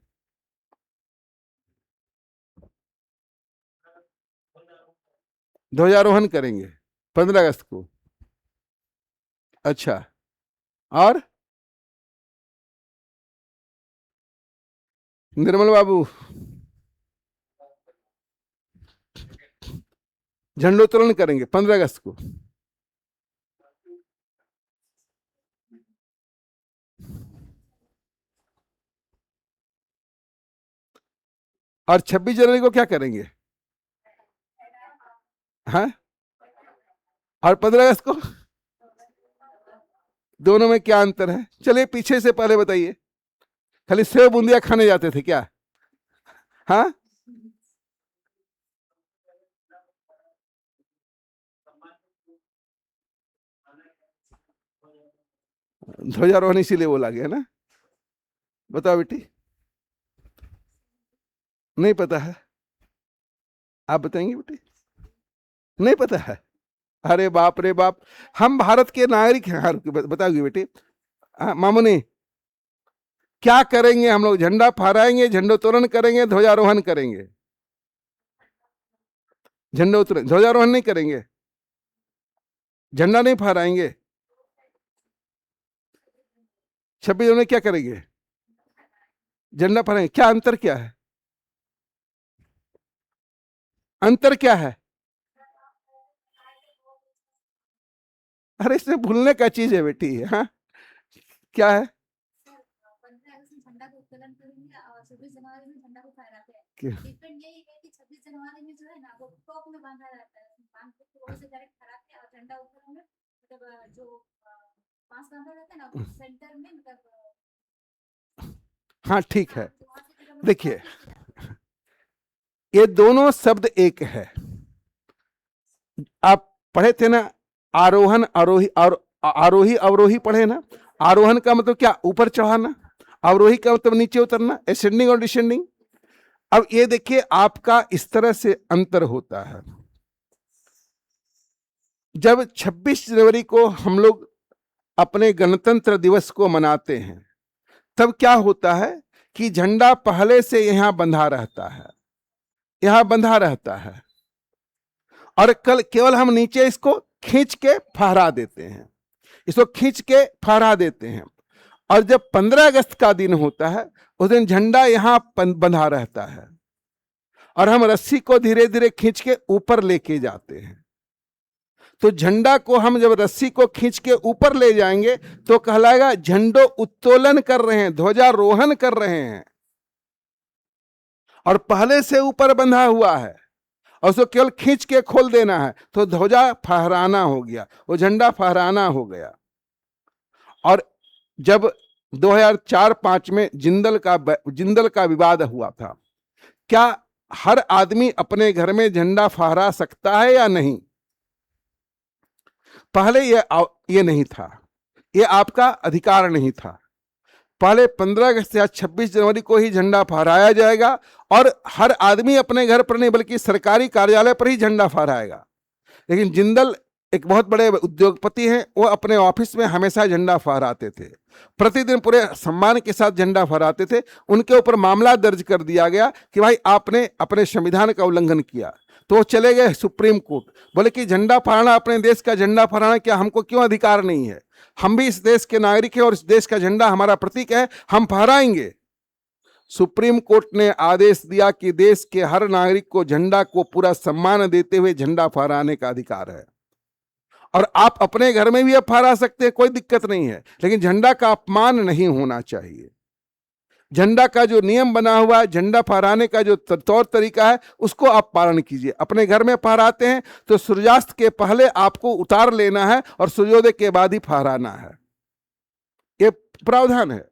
ध्वजारोहण करेंगे 15 अगस्त को। अच्छा, और निर्मल बाबू? झंडोत्तोलन करेंगे 15 अगस्त को। और 26 जनवरी को क्या करेंगे? हाँ, और 15 अगस्त को? दोनों में क्या अंतर है? चलिए पीछे से पहले बताइए। खाली सेव बूंदिया खाने जाते थे क्या? हाँ, ध्वजारोहण इसीलिए बोला गया ना। बताओ बेटी, नहीं पता है? आप बताएंगे बेटी? नहीं पता है? अरे बाप रे बाप, हम भारत के नागरिक हैं। हाँ, बताओगी बेटी? मामूनी, क्या करेंगे हम लोग? झंडा फहराएंगे, झंडोत्तोलन करेंगे, ध्वजारोहण करेंगे? झंडोत्तोलन, ध्वजारोहण नहीं करेंगे, झंडा नहीं फहराएंगे। 26 जनवरी क्या करेंगे? झंडा फहराएंगे। क्या अंतर क्या है? अंतर क्या है? अरे इसमें भूलने का चीज है बेटी। हाँ, क्या है? डिफरेंट यही है कि 26 जनवरी में जो है ना वो टॉप में बांधा रहता है, बांध के वो से डायरेक्ट फहराते हैं, और झंडा ऊपर में मतलब जो पास बांधा रहता है ना वो सेंटर में मतलब। हाँ ठीक है, देखिए ये दोनों शब्द एक है। आप पढ़े थे ना, आरोहण, आरोही, और आरोही अवरोही पढ़े ना। आरोहण का मतलब क्या? ऊपर चढ़ाना। अवरोही का मतलब नीचे उतरना, असेंडिंग और डिसेंडिंग। अब ये देखिए आपका इस तरह से अंतर होता है। जब 26 जनवरी को हम लोग अपने गणतंत्र दिवस को मनाते हैं, तब क्या होता है कि झंडा पहले से यहां बंधा रहता है, यहां बंधा रहता है, और कल केवल हम नीचे इसको खींच के फहरा देते हैं, इसको खींच के फहरा देते हैं। और जब 15 अगस्त का दिन होता है, उस दिन झंडा यहां बंधा रहता है और हम रस्सी को धीरे धीरे खींच के ऊपर लेके जाते हैं। तो झंडा को हम जब रस्सी को खींच के ऊपर ले जाएंगे तो कहलाएगा झंडो उत्तोलन कर रहे हैं, ध्वजारोहण कर रहे हैं, और पहले से ऊपर बंधा हुआ है और उसको केवल खींच के खोल देना है, तो ध्वजा फहराना हो गया, वो झंडा फहराना हो गया। और जब 2004-5 में जिंदल का विवाद हुआ था, क्या हर आदमी अपने घर में झंडा फहरा सकता है या नहीं? पहले ये नहीं था, ये आपका अधिकार नहीं था। पहले 15 अगस्त या 26 जनवरी को ही झंडा फहराया जाएगा, और हर आदमी अपने घर पर नहीं बल्कि सरकारी कार्यालय पर ही झंडा फहराएगा। लेकिन जिंदल एक बहुत बड़े उद्योगपति हैं, वो अपने ऑफिस में हमेशा झंडा फहराते थे, प्रतिदिन पूरे सम्मान के साथ झंडा फहराते थे। उनके ऊपर मामला दर्ज कर दिया गया कि भाई आपने अपने संविधान का उल्लंघन किया, तो वो चले गए सुप्रीम कोर्ट। बोले कि झंडा फहराना, अपने देश का झंडा फहराना क्या हमको क्यों अधिकार नहीं है? हम भी इस देश के नागरिक हैं और इस देश का झंडा हमारा प्रतीक है, हम फहराएंगे। सुप्रीम कोर्ट ने आदेश दिया कि देश के हर नागरिक को झंडा को पूरा सम्मान देते हुए झंडा फहराने का अधिकार है, और आप अपने घर में भी अब फहरा सकते हैं, कोई दिक्कत नहीं है, लेकिन झंडा का अपमान नहीं होना चाहिए। झंडा का जो नियम बना हुआ है, झंडा फहराने का जो तौर तरीका है, उसको आप पालन कीजिए। अपने घर में फहराते हैं तो सूर्यास्त के पहले आपको उतार लेना है और सूर्योदय के बाद ही फहराना है, ये प्रावधान है।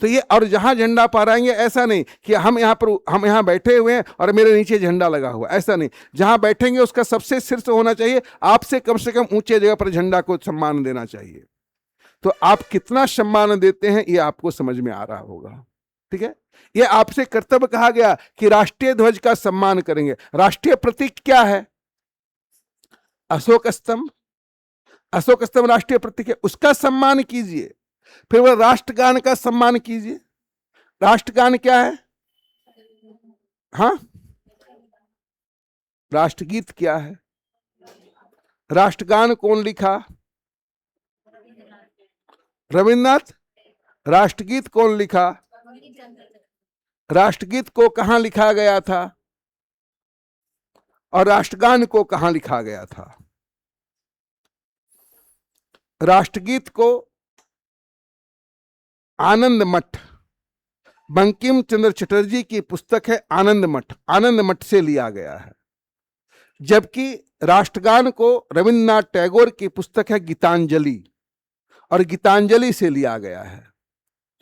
तो ये, और जहां झंडा फहराएंगे ऐसा नहीं कि हम यहाँ बैठे हुए हैं और मेरे नीचे झंडा लगा हुआ, ऐसा नहीं। जहां बैठेंगे उसका सबसे शीर्ष होना चाहिए, आपसे कम से कम ऊंचे जगह पर झंडा को सम्मान देना चाहिए। तो आप कितना सम्मान देते हैं ये आपको समझ में आ रहा होगा, ठीक है। ये आपसे कर्तव्य कहा गया कि राष्ट्रीय ध्वज का सम्मान करेंगे। राष्ट्रीय प्रतीक क्या है? अशोक स्तंभ। अशोक स्तंभ राष्ट्रीय प्रतीक है, उसका सम्मान कीजिए। फिर वह राष्ट्रगान का सम्मान कीजिए। राष्ट्रगान क्या है? हाँ, राष्ट्रगीत क्या है? राष्ट्रगान कौन लिखा? रविन्द्रनाथ। राष्ट्रगीत कौन लिखा? राष्ट्रगीत को कहां लिखा गया था और राष्ट्रगान को कहां लिखा गया था? राष्ट्रगीत को आनंद मठ, बंकिम चंद्र चटर्जी की पुस्तक है आनंद मठ, आनंद मठ से लिया गया है। जबकि राष्ट्रगान को रविन्द्रनाथ टैगोर की पुस्तक है गीतांजलि, और गीतांजलि से लिया गया है,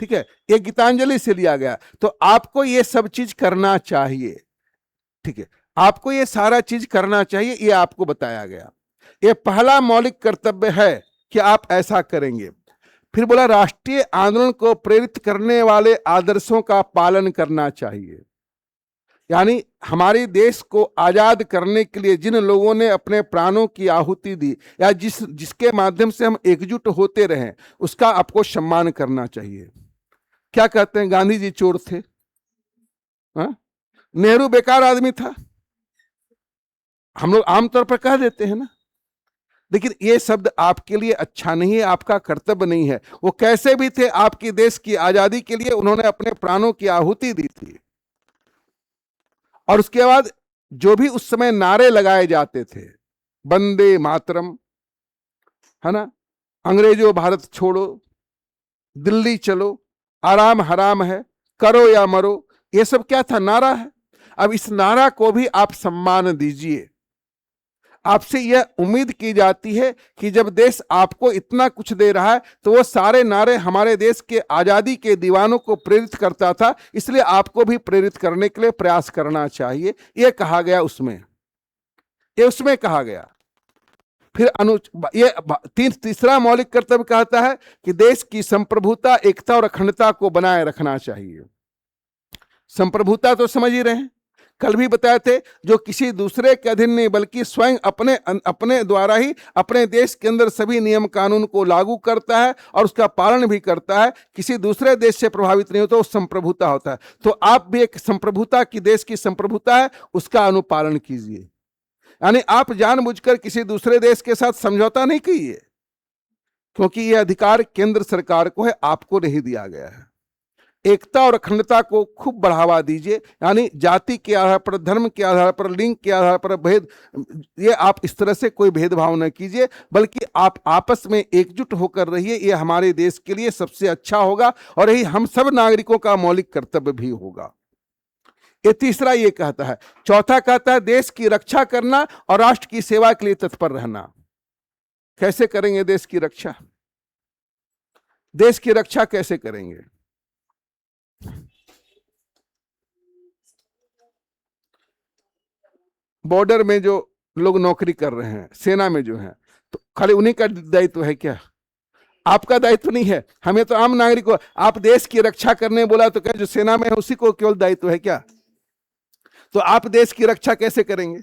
ठीक है, ये गीतांजलि से लिया गया। तो आपको ये सब चीज करना चाहिए, ठीक है, आपको ये सारा चीज करना चाहिए, ये आपको बताया गया। ये पहला मौलिक कर्तव्य है कि आप ऐसा करेंगे। फिर बोला राष्ट्रीय आंदोलन को प्रेरित करने वाले आदर्शों का पालन करना चाहिए। यानी हमारे देश को आजाद करने के लिए जिन लोगों ने अपने प्राणों की आहुति दी, या जिसके माध्यम से हम एकजुट होते रहे, उसका आपको सम्मान करना चाहिए। क्या कहते हैं, गांधी जी चोर थे, हाँ? नेहरू बेकार आदमी था, हम लोग आमतौर पर कह देते हैं ना, लेकिन ये शब्द आपके लिए अच्छा नहीं है, आपका कर्तव्य नहीं है। वो कैसे भी थे, आपकी देश की आजादी के लिए उन्होंने अपने प्राणों की आहुति दी थी। और उसके बाद जो भी उस समय नारे लगाए जाते थे, वंदे मातरम, है ना, अंग्रेजों भारत छोड़ो, दिल्ली चलो, आराम हराम है, करो या मरो, ये सब क्या था? नारा है। अब इस नारा को भी आप सम्मान दीजिए। आपसे यह उम्मीद की जाती है कि जब देश आपको इतना कुछ दे रहा है, तो वो सारे नारे हमारे देश के आजादी के दीवानों को प्रेरित करता था, इसलिए आपको भी प्रेरित करने के लिए प्रयास करना चाहिए, ये कहा गया उसमें, ये उसमें कहा गया। फिर तीसरा मौलिक कर्तव्य कहता है कि देश की संप्रभुता, एकता और अखंडता को बनाए रखना चाहिए। संप्रभुता तो समझ ही रहे हैं, कल भी बताए थे, जो किसी दूसरे के अधीन नहीं बल्कि स्वयं अपने द्वारा ही अपने देश के अंदर सभी नियम कानून को लागू करता है और उसका पालन भी करता है, किसी दूसरे देश से प्रभावित नहीं होता, वो संप्रभुता होता है। तो आप भी एक संप्रभुता की, देश की संप्रभुता है, उसका अनुपालन कीजिए। यानी आप जानबूझकर किसी दूसरे देश के साथ समझौता नहीं कीजिए, क्योंकि यह अधिकार केंद्र सरकार को है, आपको नहीं दिया गया है। एकता और अखंडता को खूब बढ़ावा दीजिए, यानी जाति के आधार पर, धर्म के आधार पर, लिंग के आधार पर ये आप इस तरह से कोई भेदभाव न कीजिए, बल्कि आप आपस में एकजुट होकर रहिए। ये हमारे देश के लिए सबसे अच्छा होगा और यही हम सब नागरिकों का मौलिक कर्तव्य भी होगा। ये तीसरा ये कहता है। चौथा कहता है देश की रक्षा करना और राष्ट्र की सेवा के लिए तत्पर रहना। कैसे करेंगे देश की रक्षा? देश की रक्षा कैसे करेंगे? बॉर्डर में जो लोग नौकरी कर रहे हैं, सेना में जो है, तो खाली उन्हीं का दायित्व है क्या? आपका दायित्व नहीं है? हमें तो आम नागरिक को, आप देश की रक्षा करने बोला तो क्या जो सेना में है उसी को केवल दायित्व है क्या? तो आप देश की रक्षा कैसे करेंगे?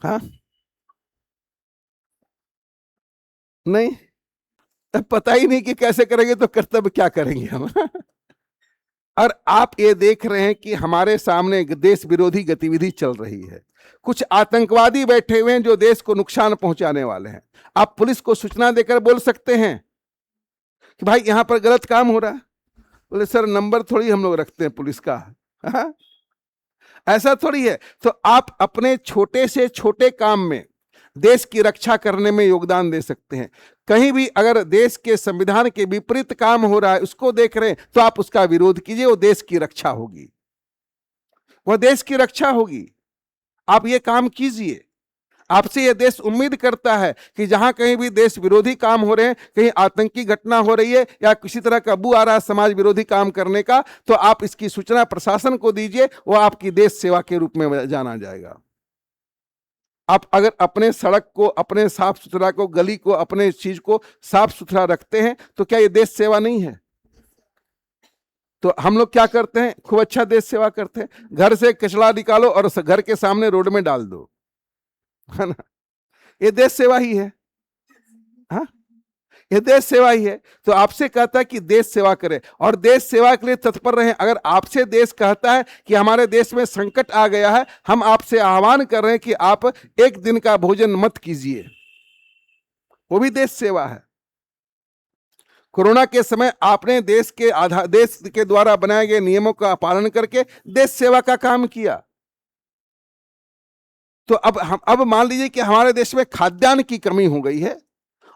हाँ, नहीं, पता ही नहीं कि कैसे करेंगे तो कर्तव्य क्या करेंगे हम। और आप ये देख रहे हैं कि हमारे सामने देश विरोधी गतिविधि चल रही है, कुछ आतंकवादी बैठे हुए हैं जो देश को नुकसान पहुंचाने वाले हैं। आप पुलिस को सूचना देकर बोल सकते हैं कि भाई यहां पर गलत काम हो रहा है। बोले सर नंबर थोड़ी हम लोग रखते हैं पुलिस का। हाँ? ऐसा थोड़ी है। तो आप अपने छोटे से छोटे काम में देश की रक्षा करने में योगदान दे सकते हैं। कहीं भी अगर देश के संविधान के विपरीत काम हो रहा है, उसको देख रहे हैं, तो आप उसका विरोध कीजिए, वो देश की रक्षा होगी, वो देश की रक्षा होगी। आप ये काम कीजिए। आपसे यह देश उम्मीद करता है कि जहां कहीं भी देश विरोधी काम हो रहे हैं, कहीं आतंकी घटना हो रही है या किसी तरह का बू आ रहा है समाज विरोधी काम करने का, तो आप इसकी सूचना प्रशासन को दीजिए, वो आपकी देश सेवा के रूप में जाना जाएगा। आप अगर अपने सड़क को, अपने साफ सुथरा को, गली को, अपने चीज को साफ सुथरा रखते हैं तो क्या ये देश सेवा नहीं है? तो हम लोग क्या करते हैं? खूब अच्छा देश सेवा करते हैं। घर से कचरा निकालो और घर के सामने रोड में डाल दो, है ना? ये देश सेवा ही है। हाँ, ये देश सेवा ही है। तो आपसे कहता है कि देश सेवा करें और देश सेवा के लिए तत्पर रहें। अगर आपसे देश कहता है कि हमारे देश में संकट आ गया है, हम आपसे आह्वान कर रहे हैं कि आप एक दिन का भोजन मत कीजिए, वो भी देश सेवा है। कोरोना के समय आपने देश के द्वारा बनाए गए नियमों का पालन करके देश सेवा का काम किया। तो अब मान लीजिए कि हमारे देश में खाद्यान्न की कमी हो गई है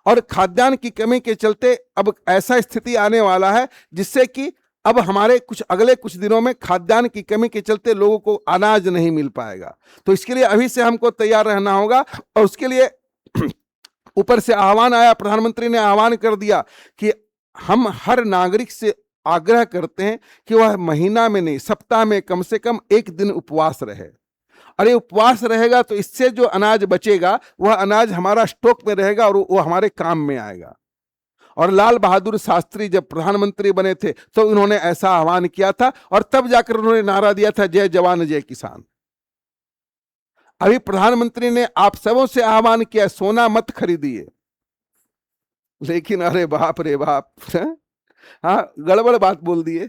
और खाद्यान्न की कमी के चलते अब ऐसा स्थिति आने वाला है जिससे कि अब हमारे अगले कुछ दिनों में खाद्यान्न की कमी के चलते लोगों को अनाज नहीं मिल पाएगा। तो इसके लिए अभी से हमको तैयार रहना होगा और उसके लिए ऊपर से आह्वान आया, प्रधानमंत्री ने आह्वान कर दिया कि हम हर नागरिक से आग्रह करते हैं कि वह महीना में नहीं, सप्ताह में कम से कम एक दिन उपवास रहे। अरे उपवास रहेगा तो इससे जो अनाज बचेगा वह अनाज हमारा स्टॉक में रहेगा और वो हमारे काम में आएगा। और लाल बहादुर शास्त्री जब प्रधानमंत्री बने थे तो उन्होंने ऐसा आह्वान किया था और तब जाकर उन्होंने नारा दिया था, जय जवान जय किसान। अभी प्रधानमंत्री ने आप सबों से आह्वान किया, सोना मत खरीदिए, लेकिन अरे बाप रे बाप, हाँ गड़बड़ बात बोल दिए।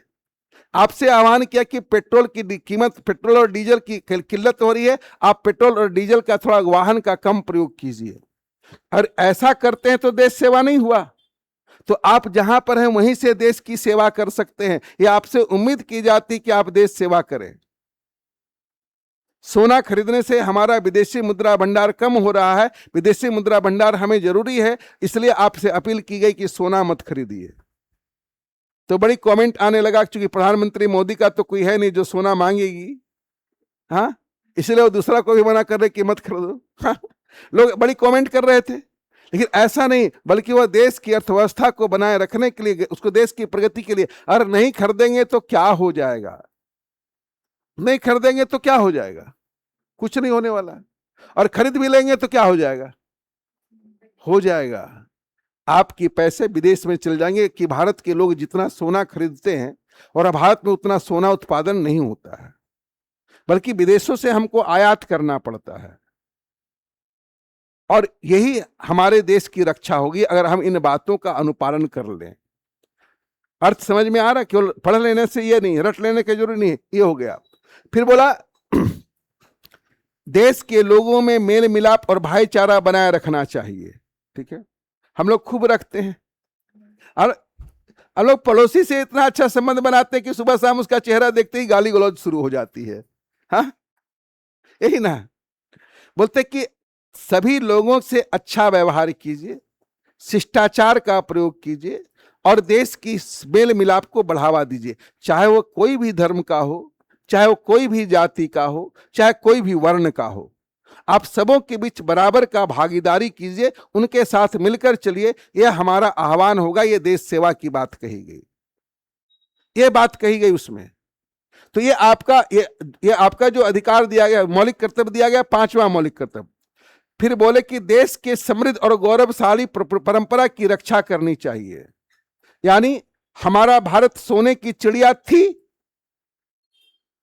आपसे आह्वान किया कि पेट्रोल की कीमत, पेट्रोल और डीजल की किल्लत हो रही है, आप पेट्रोल और डीजल का थोड़ा वाहन का कम प्रयोग कीजिए। और ऐसा करते हैं तो देश सेवा नहीं हुआ। तो आप जहां पर हैं वहीं से देश की सेवा कर सकते हैं। यह आपसे उम्मीद की जाती कि आप देश सेवा करें। सोना खरीदने से हमारा विदेशी मुद्रा भंडार कम हो रहा है। विदेशी मुद्रा भंडार हमें जरूरी है, इसलिए आपसे अपील की गई कि सोना मत खरीदिए। तो बड़ी कमेंट आने लगा, क्योंकि प्रधानमंत्री मोदी का तो कोई है नहीं जो सोना मांगेगी, हाँ, इसलिए वो दूसरा को भी मना कर रहे कि मत खरीदो। हाँ? लोग बड़ी कमेंट कर रहे थे, लेकिन ऐसा नहीं, बल्कि वह देश की अर्थव्यवस्था को बनाए रखने के लिए, उसको देश की प्रगति के लिए। अगर नहीं खरीदेंगे तो क्या हो जाएगा? नहीं खरीदेंगे तो क्या हो जाएगा? कुछ नहीं होने वाला। और खरीद भी लेंगे तो क्या हो जाएगा? हो जाएगा, आपके पैसे विदेश में चल जाएंगे कि भारत के लोग जितना सोना खरीदते हैं और भारत में उतना सोना उत्पादन नहीं होता है, बल्कि विदेशों से हमको आयात करना पड़ता है। और यही हमारे देश की रक्षा होगी अगर हम इन बातों का अनुपालन कर लें। अर्थ समझ में आ रहा? केवल पढ़ लेने से ये नहीं, रट लेने की जरूरी नहीं, ये हो गया। फिर बोला देश के लोगों में मेल मिलाप और भाईचारा बनाए रखना चाहिए। ठीक है, हम लोग खूब रखते हैं, और हम लोग पड़ोसी से इतना अच्छा संबंध बनाते हैं कि सुबह शाम उसका चेहरा देखते ही गाली गलौज शुरू हो जाती है। हाँ, यही ना, बोलते कि सभी लोगों से अच्छा व्यवहार कीजिए, शिष्टाचार का प्रयोग कीजिए और देश की मेल मिलाप को बढ़ावा दीजिए, चाहे वो कोई भी धर्म का हो, चाहे वो कोई भी जाति का हो, चाहे कोई भी वर्ण का हो। आप सबों के बीच बराबर का भागीदारी कीजिए, उनके साथ मिलकर चलिए, यह हमारा आह्वान होगा। यह देश सेवा की बात कही गई, यह बात कही गई उसमें। तो ये आपका जो अधिकार दिया गया, मौलिक कर्तव्य दिया गया, 5वां मौलिक कर्तव्य। फिर बोले कि देश के समृद्ध और गौरवशाली परंपरा की रक्षा करनी चाहिए। यानी हमारा भारत सोने की चिड़िया थी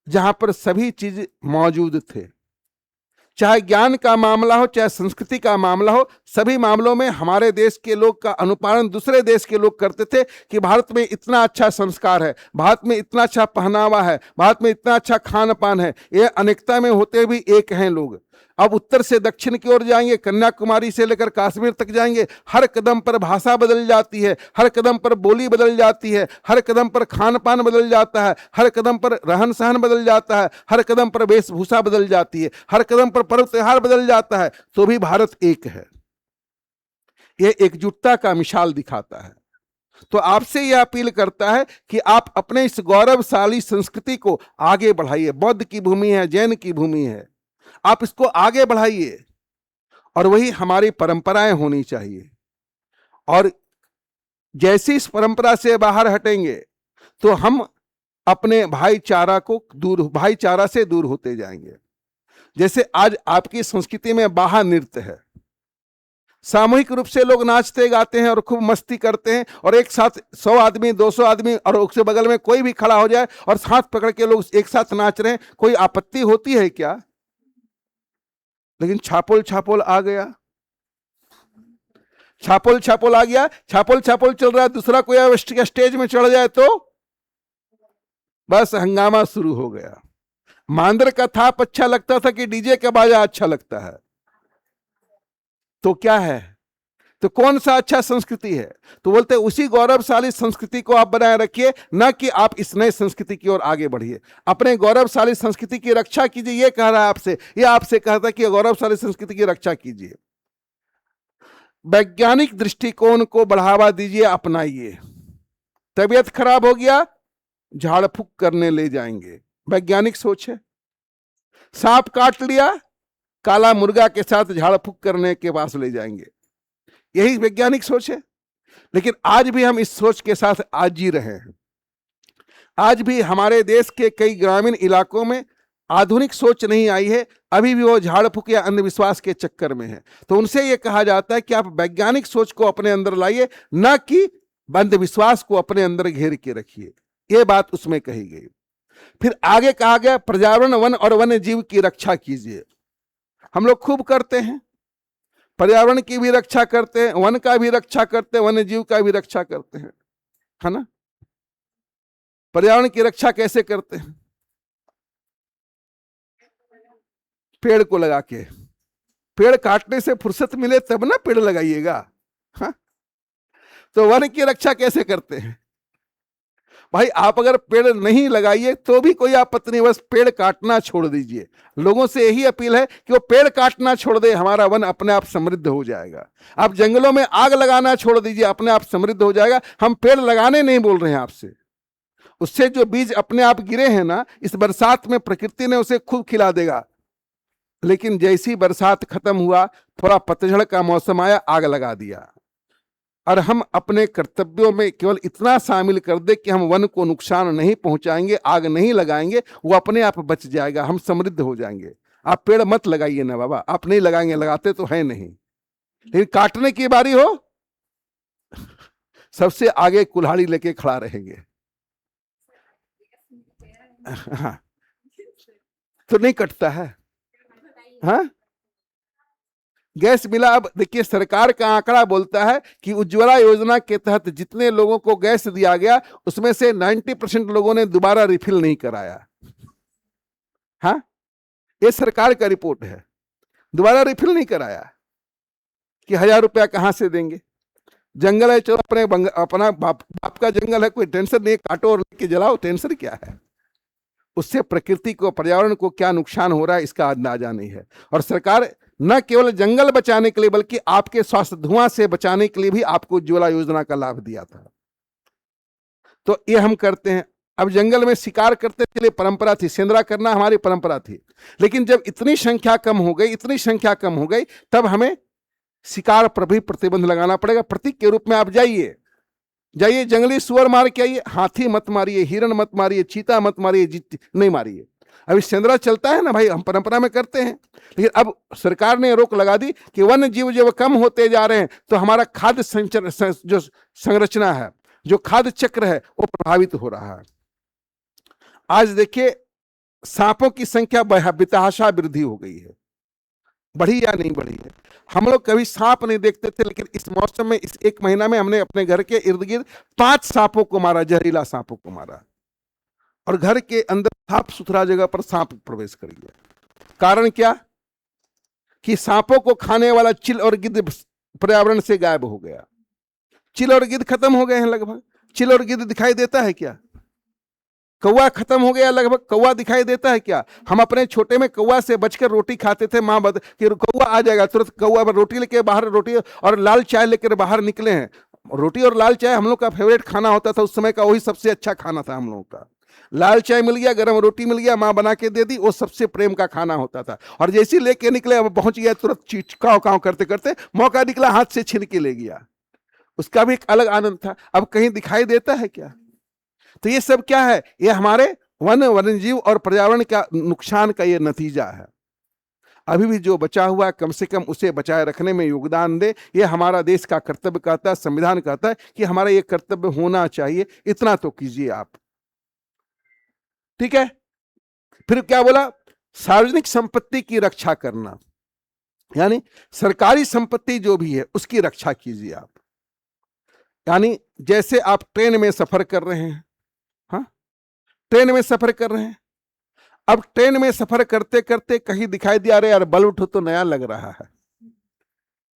जहां पर सभी चीज मौजूद थे, चाहे ज्ञान का मामला हो, चाहे संस्कृति का मामला हो, सभी मामलों में हमारे देश के लोग का अनुपालन दूसरे देश के लोग करते थे कि भारत में इतना अच्छा संस्कार है, भारत में इतना अच्छा पहनावा है, भारत में इतना अच्छा खान पान है, ये अनेकता में होते भी एक हैं लोग। अब उत्तर से दक्षिण की ओर जाएंगे, कन्याकुमारी से लेकर कश्मीर तक जाएंगे, हर कदम पर भाषा बदल जाती है, हर कदम पर बोली बदल जाती है, हर कदम पर खान पान बदल जाता है, हर कदम पर रहन सहन बदल जाता है, हर कदम पर वेशभूषा बदल जाती है, हर कदम पर पर्व त्योहार बदल जाता है, तो भी भारत एक है। यह एकजुटता का मिसाल दिखाता है। तो आपसे यह अपील करता है कि आप अपने इस गौरवशाली संस्कृति को आगे बढ़ाइए। बौद्ध की भूमि है, जैन की भूमि है, आप इसको आगे बढ़ाइए, और वही हमारी परंपराएं होनी चाहिए। और जैसे इस परंपरा से बाहर हटेंगे तो हम अपने भाईचारा से दूर होते जाएंगे। जैसे आज आपकी संस्कृति में बाहा नृत्य है, सामूहिक रूप से लोग नाचते गाते हैं और खूब मस्ती करते हैं, और एक साथ 100 आदमी 200 आदमी और उसके बगल में कोई भी खड़ा हो जाए और हाथ पकड़ के लोग एक साथ नाच रहे हैं, कोई आपत्ति होती है क्या? लेकिन छापोल छापोल आ गया, छापोल छापोल आ गया, छापोल छापोल चल रहा है, दूसरा कोई स्टेज में चढ़ जाए तो बस हंगामा शुरू हो गया। मांदर का थाप अच्छा लगता था कि डीजे का बाजा अच्छा लगता है? तो क्या है, तो कौन सा अच्छा संस्कृति है? तो बोलते उसी गौरवशाली संस्कृति को आप बनाए रखिए, ना कि आप इस नए संस्कृति की ओर आगे बढ़िए। अपने गौरवशाली संस्कृति की रक्षा कीजिए, ये कह रहा है आपसे, ये आपसे कहता है कि गौरवशाली संस्कृति की रक्षा कीजिए। वैज्ञानिक दृष्टिकोण को बढ़ावा दीजिए, अपनाइए। तबीयत खराब हो गया, झाड़ फूक करने ले जाएंगे, वैज्ञानिक सोच है। सांप काट लिया, काला मुर्गा के साथ झाड़ फूक करने के पास ले जाएंगे, यही वैज्ञानिक सोच है। लेकिन आज भी हम इस सोच के साथ आज जी रहे हैं। आज भी हमारे देश के कई ग्रामीण इलाकों में आधुनिक सोच नहीं आई है, अभी भी वो झाड़ फूक या अंधविश्वास के चक्कर में है। तो उनसे ये कहा जाता है कि आप वैज्ञानिक सोच को अपने अंदर लाइए, ना कि अंधविश्वास को अपने अंदर घेर के रखिए। ये बात उसमें कही गई। फिर आगे कहा गया पर्यावरण, वन और वन्य जीव की रक्षा कीजिए। हम लोग खूब करते हैं, पर्यावरण की भी रक्षा करते हैं, वन का भी रक्षा करते हैं, वन्य जीव का भी रक्षा करते हैं, है ना? पर्यावरण की रक्षा कैसे करते हैं? पेड़ को लगा के। पेड़ काटने से फुर्सत मिले तब ना पेड़ लगाइएगा। हाँ? तो वन की रक्षा कैसे करते हैं? भाई आप अगर पेड़ नहीं लगाइए तो भी कोई आपत्ति नहीं, बस पेड़ काटना छोड़ दीजिए। लोगों से यही अपील है कि वो पेड़ काटना छोड़ दे, हमारा वन अपने आप समृद्ध हो जाएगा। आप जंगलों में आग लगाना छोड़ दीजिए, अपने आप समृद्ध हो जाएगा। हम पेड़ लगाने नहीं बोल रहे हैं आपसे, उससे जो बीज अपने आप गिरे हैं ना, इस बरसात में प्रकृति ने उसे खूब खिला देगा। लेकिन जैसी बरसात खत्म हुआ, थोड़ा पतझड़ का मौसम आया, आग लगा दिया। और हम अपने कर्तव्यों में केवल इतना शामिल कर दे कि हम वन को नुकसान नहीं पहुंचाएंगे, आग नहीं लगाएंगे, वो अपने आप बच जाएगा, हम समृद्ध हो जाएंगे। आप पेड़ मत लगाइए ना बाबा, आप नहीं लगाएंगे, लगाते तो है नहीं, लेकिन काटने की बारी हो सबसे आगे कुल्हाड़ी लेके खड़ा रहेंगे। हाँ, तो नहीं कटता है। हाँ, गैस मिला। अब देखिए सरकार का आंकड़ा बोलता है कि उज्ज्वला योजना के तहत जितने लोगों को गैस दिया गया उसमें से 90% लोगों ने दोबारा रिफिल नहीं कराया। हाँ, ये सरकार का रिपोर्ट है, दोबारा रिफिल नहीं कराया कि 1000 रुपया कहां से देंगे। जंगल है, चलो अपना बाप का जंगल है, कोई टेंशन नहीं, काटो और लेके जलाओ, टेंशन क्या है। उससे प्रकृति को, पर्यावरण को क्या नुकसान हो रहा है इसका अंदाजा नहीं है। और सरकार न केवल जंगल बचाने के लिए बल्कि आपके स्वास्थ्य धुआं से बचाने के लिए भी आपको उज्ज्वला योजना का लाभ दिया था। तो ये हम करते हैं। अब जंगल में शिकार करते चले, परंपरा थी, सेंद्रा करना हमारी परंपरा थी, लेकिन जब इतनी संख्या कम हो गई तब हमें शिकार पर भी प्रतिबंध लगाना पड़ेगा। प्रतीक के रूप में आप जाइए जंगली सुअर मार के आइए, हाथी मत मारिए, हिरण मत मारिए, चीता मत मारिए, नहीं मारिए। अभी सेंद्रा चलता है ना भाई, हम परंपरा में करते हैं, लेकिन अब सरकार ने रोक लगा दी कि वन्य जीव जब कम होते जा रहे हैं तो हमारा खाद्य जो संरचना है, जो खाद्य चक्र है वो प्रभावित हो रहा है। आज देखिए सांपों की संख्या बेतहाशा वृद्धि हो गई है, बढ़ी या नहीं बढ़ी है। हम लोग कभी सांप नहीं देखते थे, लेकिन इस मौसम में, इस 1 महीना में हमने अपने घर के इर्द गिर्द 5 सांपों को मारा, जहरीला सांपों को मारा, और घर के अंदर साफ सुथरा जगह पर सांप प्रवेश कर गया। कारण क्या कि सांपों को खाने वाला चिल और गिद्ध पर्यावरण से गायब हो गया। चिल और गिद्ध खत्म हो गए हैं लगभग। चिल और गिद्ध दिखाई देता है क्या? कौवा खत्म हो गया लगभग, कौवा दिखाई देता है क्या? हम अपने छोटे में कौवा से बचकर रोटी खाते थे, माँ बता कि कौवा आ जाएगा, तुरंत कौवा रोटी लेके बाहर, रोटी और लाल चाय लेकर बाहर निकले हैं। रोटी और लाल चाय हम लोग का फेवरेट खाना होता था, उस समय का वही सबसे अच्छा खाना था हम लोगों का। लाल चाय मिल गया, गरम रोटी मिल गया, माँ बना के दे दी, वो सबसे प्रेम का खाना होता था। और जैसे लेके निकले, अब पहुंच गया, तुरंत चिचकाव काव करते करते मौका निकला, हाथ से छीन के ले गया, उसका भी एक अलग आनंद था। अब कहीं दिखाई देता है क्या? तो ये सब क्या है? ये हमारे वन्यजीव और पर्यावरण का नुकसान का ये नतीजा है। अभी भी जो बचा हुआ कम से कम उसे बचाए रखने में योगदान दे, ये हमारा देश का कर्तव्य कहता है, संविधान कहता है कि हमारा ये कर्तव्य होना चाहिए। इतना तो कीजिए आप, ठीक है। फिर क्या बोला? सार्वजनिक संपत्ति की रक्षा करना, यानी सरकारी संपत्ति जो भी है उसकी रक्षा कीजिए आप। यानी जैसे आप ट्रेन में सफर कर रहे हैं, हाँ, ट्रेन में सफर कर रहे हैं, अब ट्रेन में सफर करते करते कहीं दिखाई दिया, अरे यार बल्ब उठो तो नया लग रहा है,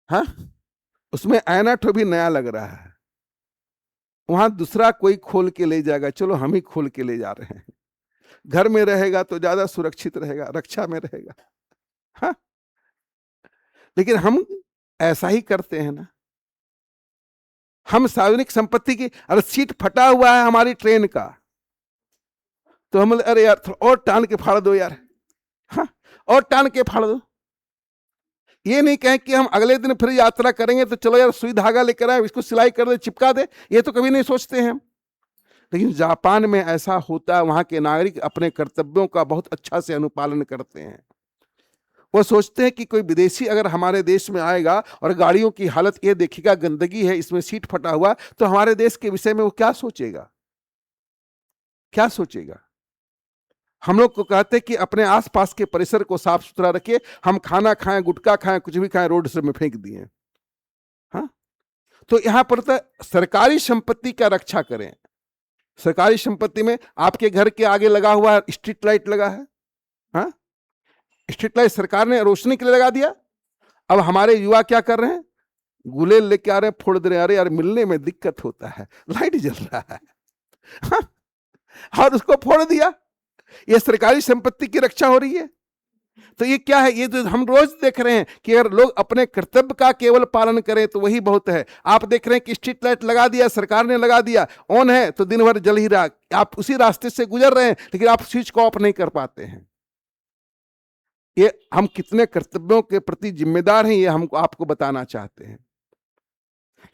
हाँ, उसमें आईना ठो भी नया लग रहा है, वहां दूसरा कोई खोल के ले जाएगा, चलो हम ही खोल के ले जा रहे हैं। घर में रहेगा तो ज्यादा सुरक्षित रहेगा, रक्षा में रहेगा, हाँ। लेकिन हम ऐसा ही करते हैं ना। हम सार्वजनिक संपत्ति की, अरे सीट फटा हुआ है हमारी ट्रेन का, तो हम अरे यार थोड़ा और टान के फाड़ दो यार, हाँ, और टान के फाड़ दो। ये नहीं कहें कि हम अगले दिन फिर यात्रा करेंगे तो चलो यार सुई धागा लेकर आए, इसको सिलाई कर दे, चिपका दे, ये तो कभी नहीं सोचते हैं। लेकिन जापान में ऐसा होता है, वहां के नागरिक अपने कर्तव्यों का बहुत अच्छा से अनुपालन करते हैं। वो सोचते हैं कि कोई विदेशी अगर हमारे देश में आएगा और गाड़ियों की हालत ये देखेगा, गंदगी है, इसमें सीट फटा हुआ, तो हमारे देश के विषय में वो क्या सोचेगा, क्या सोचेगा। हम लोग को कहते हैं कि अपने आसपास के परिसर को साफ सुथरा रखिए, हम खाना खाएं, गुटखा खाएं, कुछ भी खाएं, रोड से में फेंक दिए, हाँ। तो यहां पर तो सरकारी संपत्ति का रक्षा करें। सरकारी संपत्ति में आपके घर के आगे लगा हुआ स्ट्रीट लाइट लगा है, हाँ, स्ट्रीट लाइट सरकार ने रोशनी के लिए लगा दिया। अब हमारे युवा क्या कर रहे हैं? गुलेल लेके आ रहे हैं, फोड़ दे रहे हैं, अरे यार मिलने में दिक्कत होता है, लाइट जल रहा है, हाँ? और उसको फोड़ दिया। ये सरकारी संपत्ति की रक्षा हो रही है। तो ये क्या है? ये जो हम रोज देख रहे हैं कि अगर लोग अपने कर्तव्य का केवल पालन करें तो वही बहुत है। आप देख रहे हैं कि स्ट्रीट लाइट लगा दिया, सरकार ने लगा दिया, ऑन है तो दिन भर जल ही रहा, आप उसी रास्ते से गुजर रहे हैं लेकिन आप स्विच को ऑफ नहीं कर पाते हैं। ये हम कितने कर्तव्यों के प्रति जिम्मेदार हैं, ये हमको आपको बताना चाहते हैं।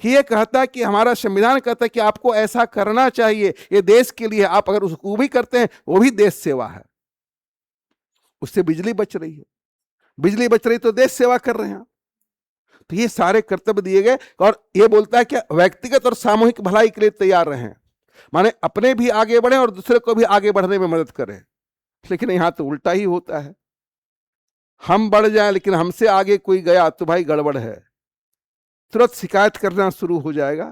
ये कहता है कि हमारा संविधान कहता है कि आपको ऐसा करना चाहिए, ये देश के लिए। आप अगर उसको भी करते हैं वो भी देश सेवा है, उससे बिजली बच रही है। बिजली बच रही तो देश सेवा कर रहे हैं। तो ये सारे कर्तव्य दिए गए और ये बोलता है कि व्यक्तिगत और सामूहिक भलाई के लिए तैयार रहें, माने अपने भी आगे बढ़े और दूसरे को भी आगे बढ़ने में मदद करें। लेकिन यहां तो उल्टा ही होता है, हम बढ़ जाएं लेकिन हमसे आगे कोई गया तो भाई गड़बड़ है, तुरंत शिकायत करना शुरू हो जाएगा,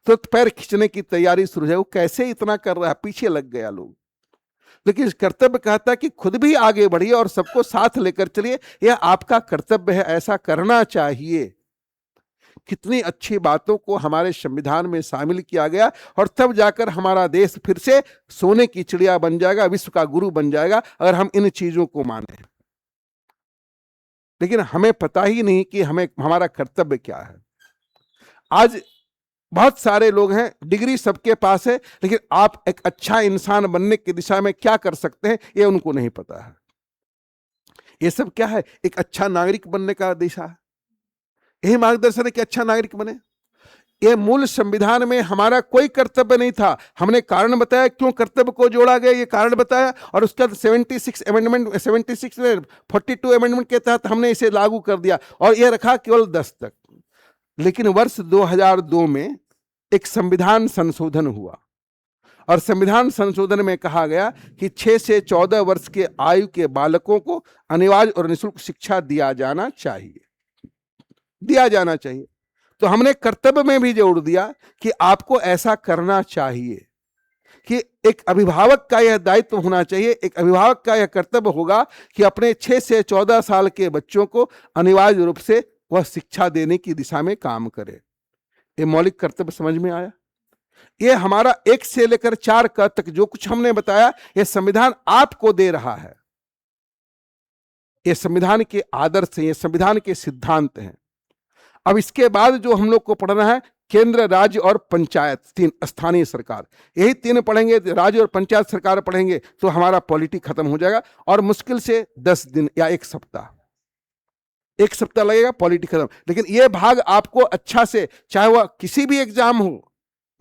तुरंत पैर खींचने की तैयारी शुरू हो जाएगी, वो कैसे इतना कर रहा है, पीछे लग गया लोग। लेकिन कर्तव्य कहता है कि खुद भी आगे बढ़िए और सबको साथ लेकर चलिए, यह आपका कर्तव्य है, ऐसा करना चाहिए। कितनी अच्छी बातों को हमारे संविधान में शामिल किया गया और तब जाकर हमारा देश फिर से सोने की चिड़िया बन जाएगा, विश्व का गुरु बन जाएगा, अगर हम इन चीजों को माने। लेकिन हमें पता ही नहीं कि हमें हमारा कर्तव्य क्या है। आज बहुत सारे लोग हैं, डिग्री सबके पास है, लेकिन आप एक अच्छा इंसान बनने की दिशा में क्या कर सकते हैं ये उनको नहीं पता है। ये सब क्या है, एक अच्छा नागरिक बनने का दिशा है, यही मार्गदर्शन है कि अच्छा नागरिक बने। ये मूल संविधान में हमारा कोई कर्तव्य नहीं था, हमने कारण बताया क्यों कर्तव्य को जोड़ा गया, ये कारण बताया, और उसका 76 अमेंडमेंट 76 में 42 अमेंडमेंट के तहत हमने इसे लागू कर दिया और ये रखा केवल 10 तक। लेकिन वर्ष 2002 में एक संविधान संशोधन हुआ और संविधान संशोधन में कहा गया कि 6 से 14 वर्ष के आयु के बालकों को अनिवार्य और निःशुल्क शिक्षा दिया जाना चाहिए। तो हमने कर्तव्य में भी जोड़ दिया कि आपको ऐसा करना चाहिए, कि एक अभिभावक का यह दायित्व होना चाहिए, एक अभिभावक का यह कर्तव्य होगा कि अपने 6 से 14 साल के बच्चों को अनिवार्य रूप से वह शिक्षा देने की दिशा में काम करे। ये मौलिक कर्तव्य समझ में आया। ये हमारा 1 से लेकर 4 क तक जो कुछ हमने बताया, यह संविधान आपको दे रहा है। ये संविधान के आदर्श हैं, ये संविधान के सिद्धांत हैं। अब इसके बाद जो हम लोग को पढ़ना है, केंद्र, राज्य और पंचायत, 3 स्थानीय सरकार, यही 3 पढ़ेंगे, राज्य और पंचायत सरकार पढ़ेंगे तो हमारा पॉलिटी खत्म हो जाएगा। और मुश्किल से 10 दिन या 1 सप्ताह लगेगा, पॉलिटी खत्म। लेकिन यह भाग आपको अच्छा से, चाहे वह किसी भी एग्जाम हो,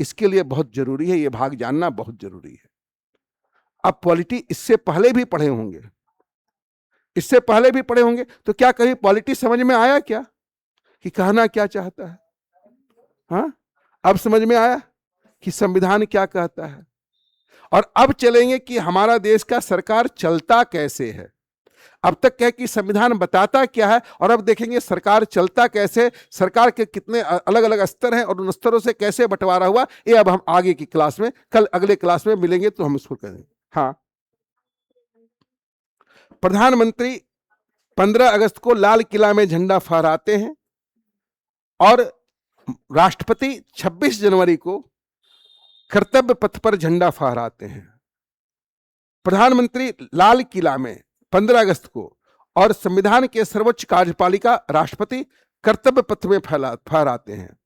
इसके लिए बहुत जरूरी है, यह भाग जानना बहुत जरूरी है। अब पॉलिटी इससे पहले भी पढ़े होंगे, तो क्या कभी पॉलिटी समझ में आया क्या कि कहना क्या चाहता है? हाँ, अब समझ में आया कि संविधान क्या कहता है। और अब चलेंगे कि हमारा देश का सरकार चलता कैसे है। अब तक क्या कि संविधान बताता क्या है, और अब देखेंगे सरकार चलता कैसे, सरकार के कितने अलग अलग स्तर हैं और उन स्तरों से कैसे बंटवारा हुआ, ये अब हम आगे की क्लास में, कल अगले क्लास में मिलेंगे तो हम इसको करेंगे। हाँ, प्रधानमंत्री 15 अगस्त को लाल किला में झंडा फहराते हैं और राष्ट्रपति 26 जनवरी को कर्तव्य पथ पर झंडा फहराते हैं। प्रधानमंत्री लाल किला में 15 अगस्त को और संविधान के सर्वोच्च कार्यपालिका राष्ट्रपति कर्तव्य पथ में फहराते हैं।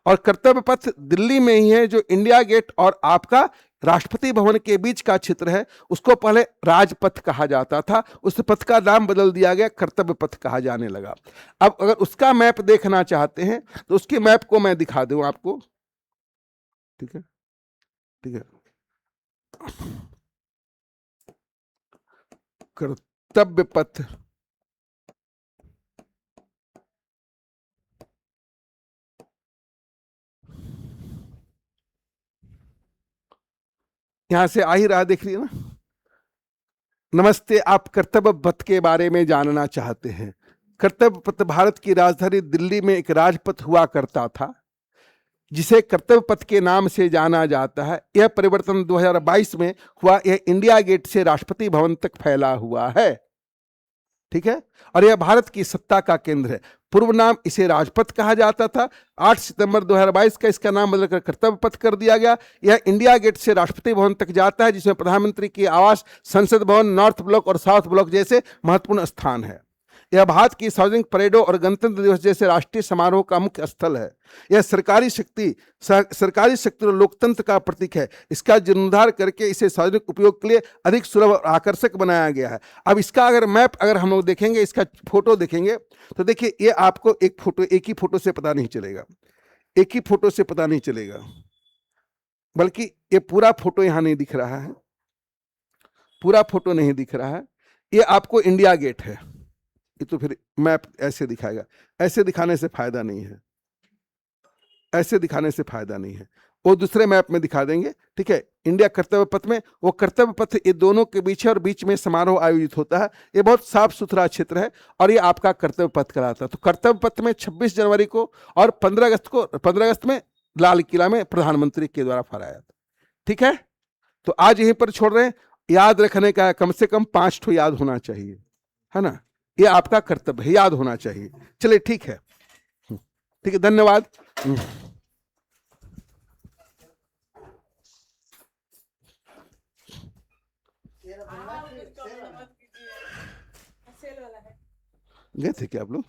और कर्तव्य पथ दिल्ली में ही है, जो इंडिया गेट और आपका राष्ट्रपति भवन के बीच का क्षेत्र है, उसको पहले राजपथ कहा जाता था, उस पथ का नाम बदल दिया गया, कर्तव्य पथ कहा जाने लगा। अब अगर उसका मैप देखना चाहते हैं तो उसकी मैप को मैं दिखा दूं आपको, ठीक है? कर्तव्य पथ, यहां से आ ही रहा, देख रही है ना। नमस्ते, आप कर्तव्य पथ के बारे में जानना चाहते हैं। कर्तव्य पथ भारत की राजधानी दिल्ली में एक राजपथ हुआ करता था, जिसे कर्तव्य पथ के नाम से जाना जाता है। यह परिवर्तन 2022 में हुआ, यह इंडिया गेट से राष्ट्रपति भवन तक फैला हुआ है, ठीक है? और यह भारत की सत्ता का केंद्र है। पूर्व नाम इसे राजपथ कहा जाता था। 8 सितंबर 2022 का इसका नाम बदलकर कर्तव्य पथ कर दिया गया। यह इंडिया गेट से राष्ट्रपति भवन तक जाता है, जिसमें प्रधानमंत्री की आवास, संसद भवन, नॉर्थ ब्लॉक और साउथ ब्लॉक जैसे महत्वपूर्ण स्थान है। यह भारत की सार्वजनिक परेडों और गणतंत्र दिवस जैसे राष्ट्रीय समारोह का मुख्य स्थल है। यह सरकारी शक्ति और लोकतंत्र का प्रतीक है। इसका जीर्णोद्धार करके इसे सार्वजनिक उपयोग के लिए अधिक सुलभ और आकर्षक बनाया गया है। अब इसका अगर मैप अगर हम लोग देखेंगे, इसका फोटो देखेंगे तो देखिए, ये आपको एक ही फोटो से पता नहीं चलेगा, बल्कि ये पूरा फोटो यहां नहीं दिख रहा है, ये आपको इंडिया गेट है, ये तो फिर मैप ऐसे दिखाएगा, ऐसे दिखाने से फायदा नहीं है, ऐसे दिखाने से फायदा नहीं है, वो दूसरे मैप में दिखा देंगे, ठीक है। इंडिया कर्तव्य पथ में, वो कर्तव्य पथ ये दोनों के बीच है और बीच में समारोह आयोजित होता है। ये बहुत साफ सुथरा क्षेत्र है और ये आपका कर्तव्य पथ कहलाता है। तो कर्तव्य पथ में 26 जनवरी को और 15 अगस्त में लाल किला में प्रधानमंत्री के द्वारा फहराया था, ठीक है। तो आज यहीं पर छोड़ रहे हैं, याद रखने का कम से कम 5 ठो याद होना चाहिए, है ना, ये आपका कर्तव्य है, याद होना चाहिए। चलिए ठीक है, ठीक है, धन्यवाद। गए थे क्या आप लोग?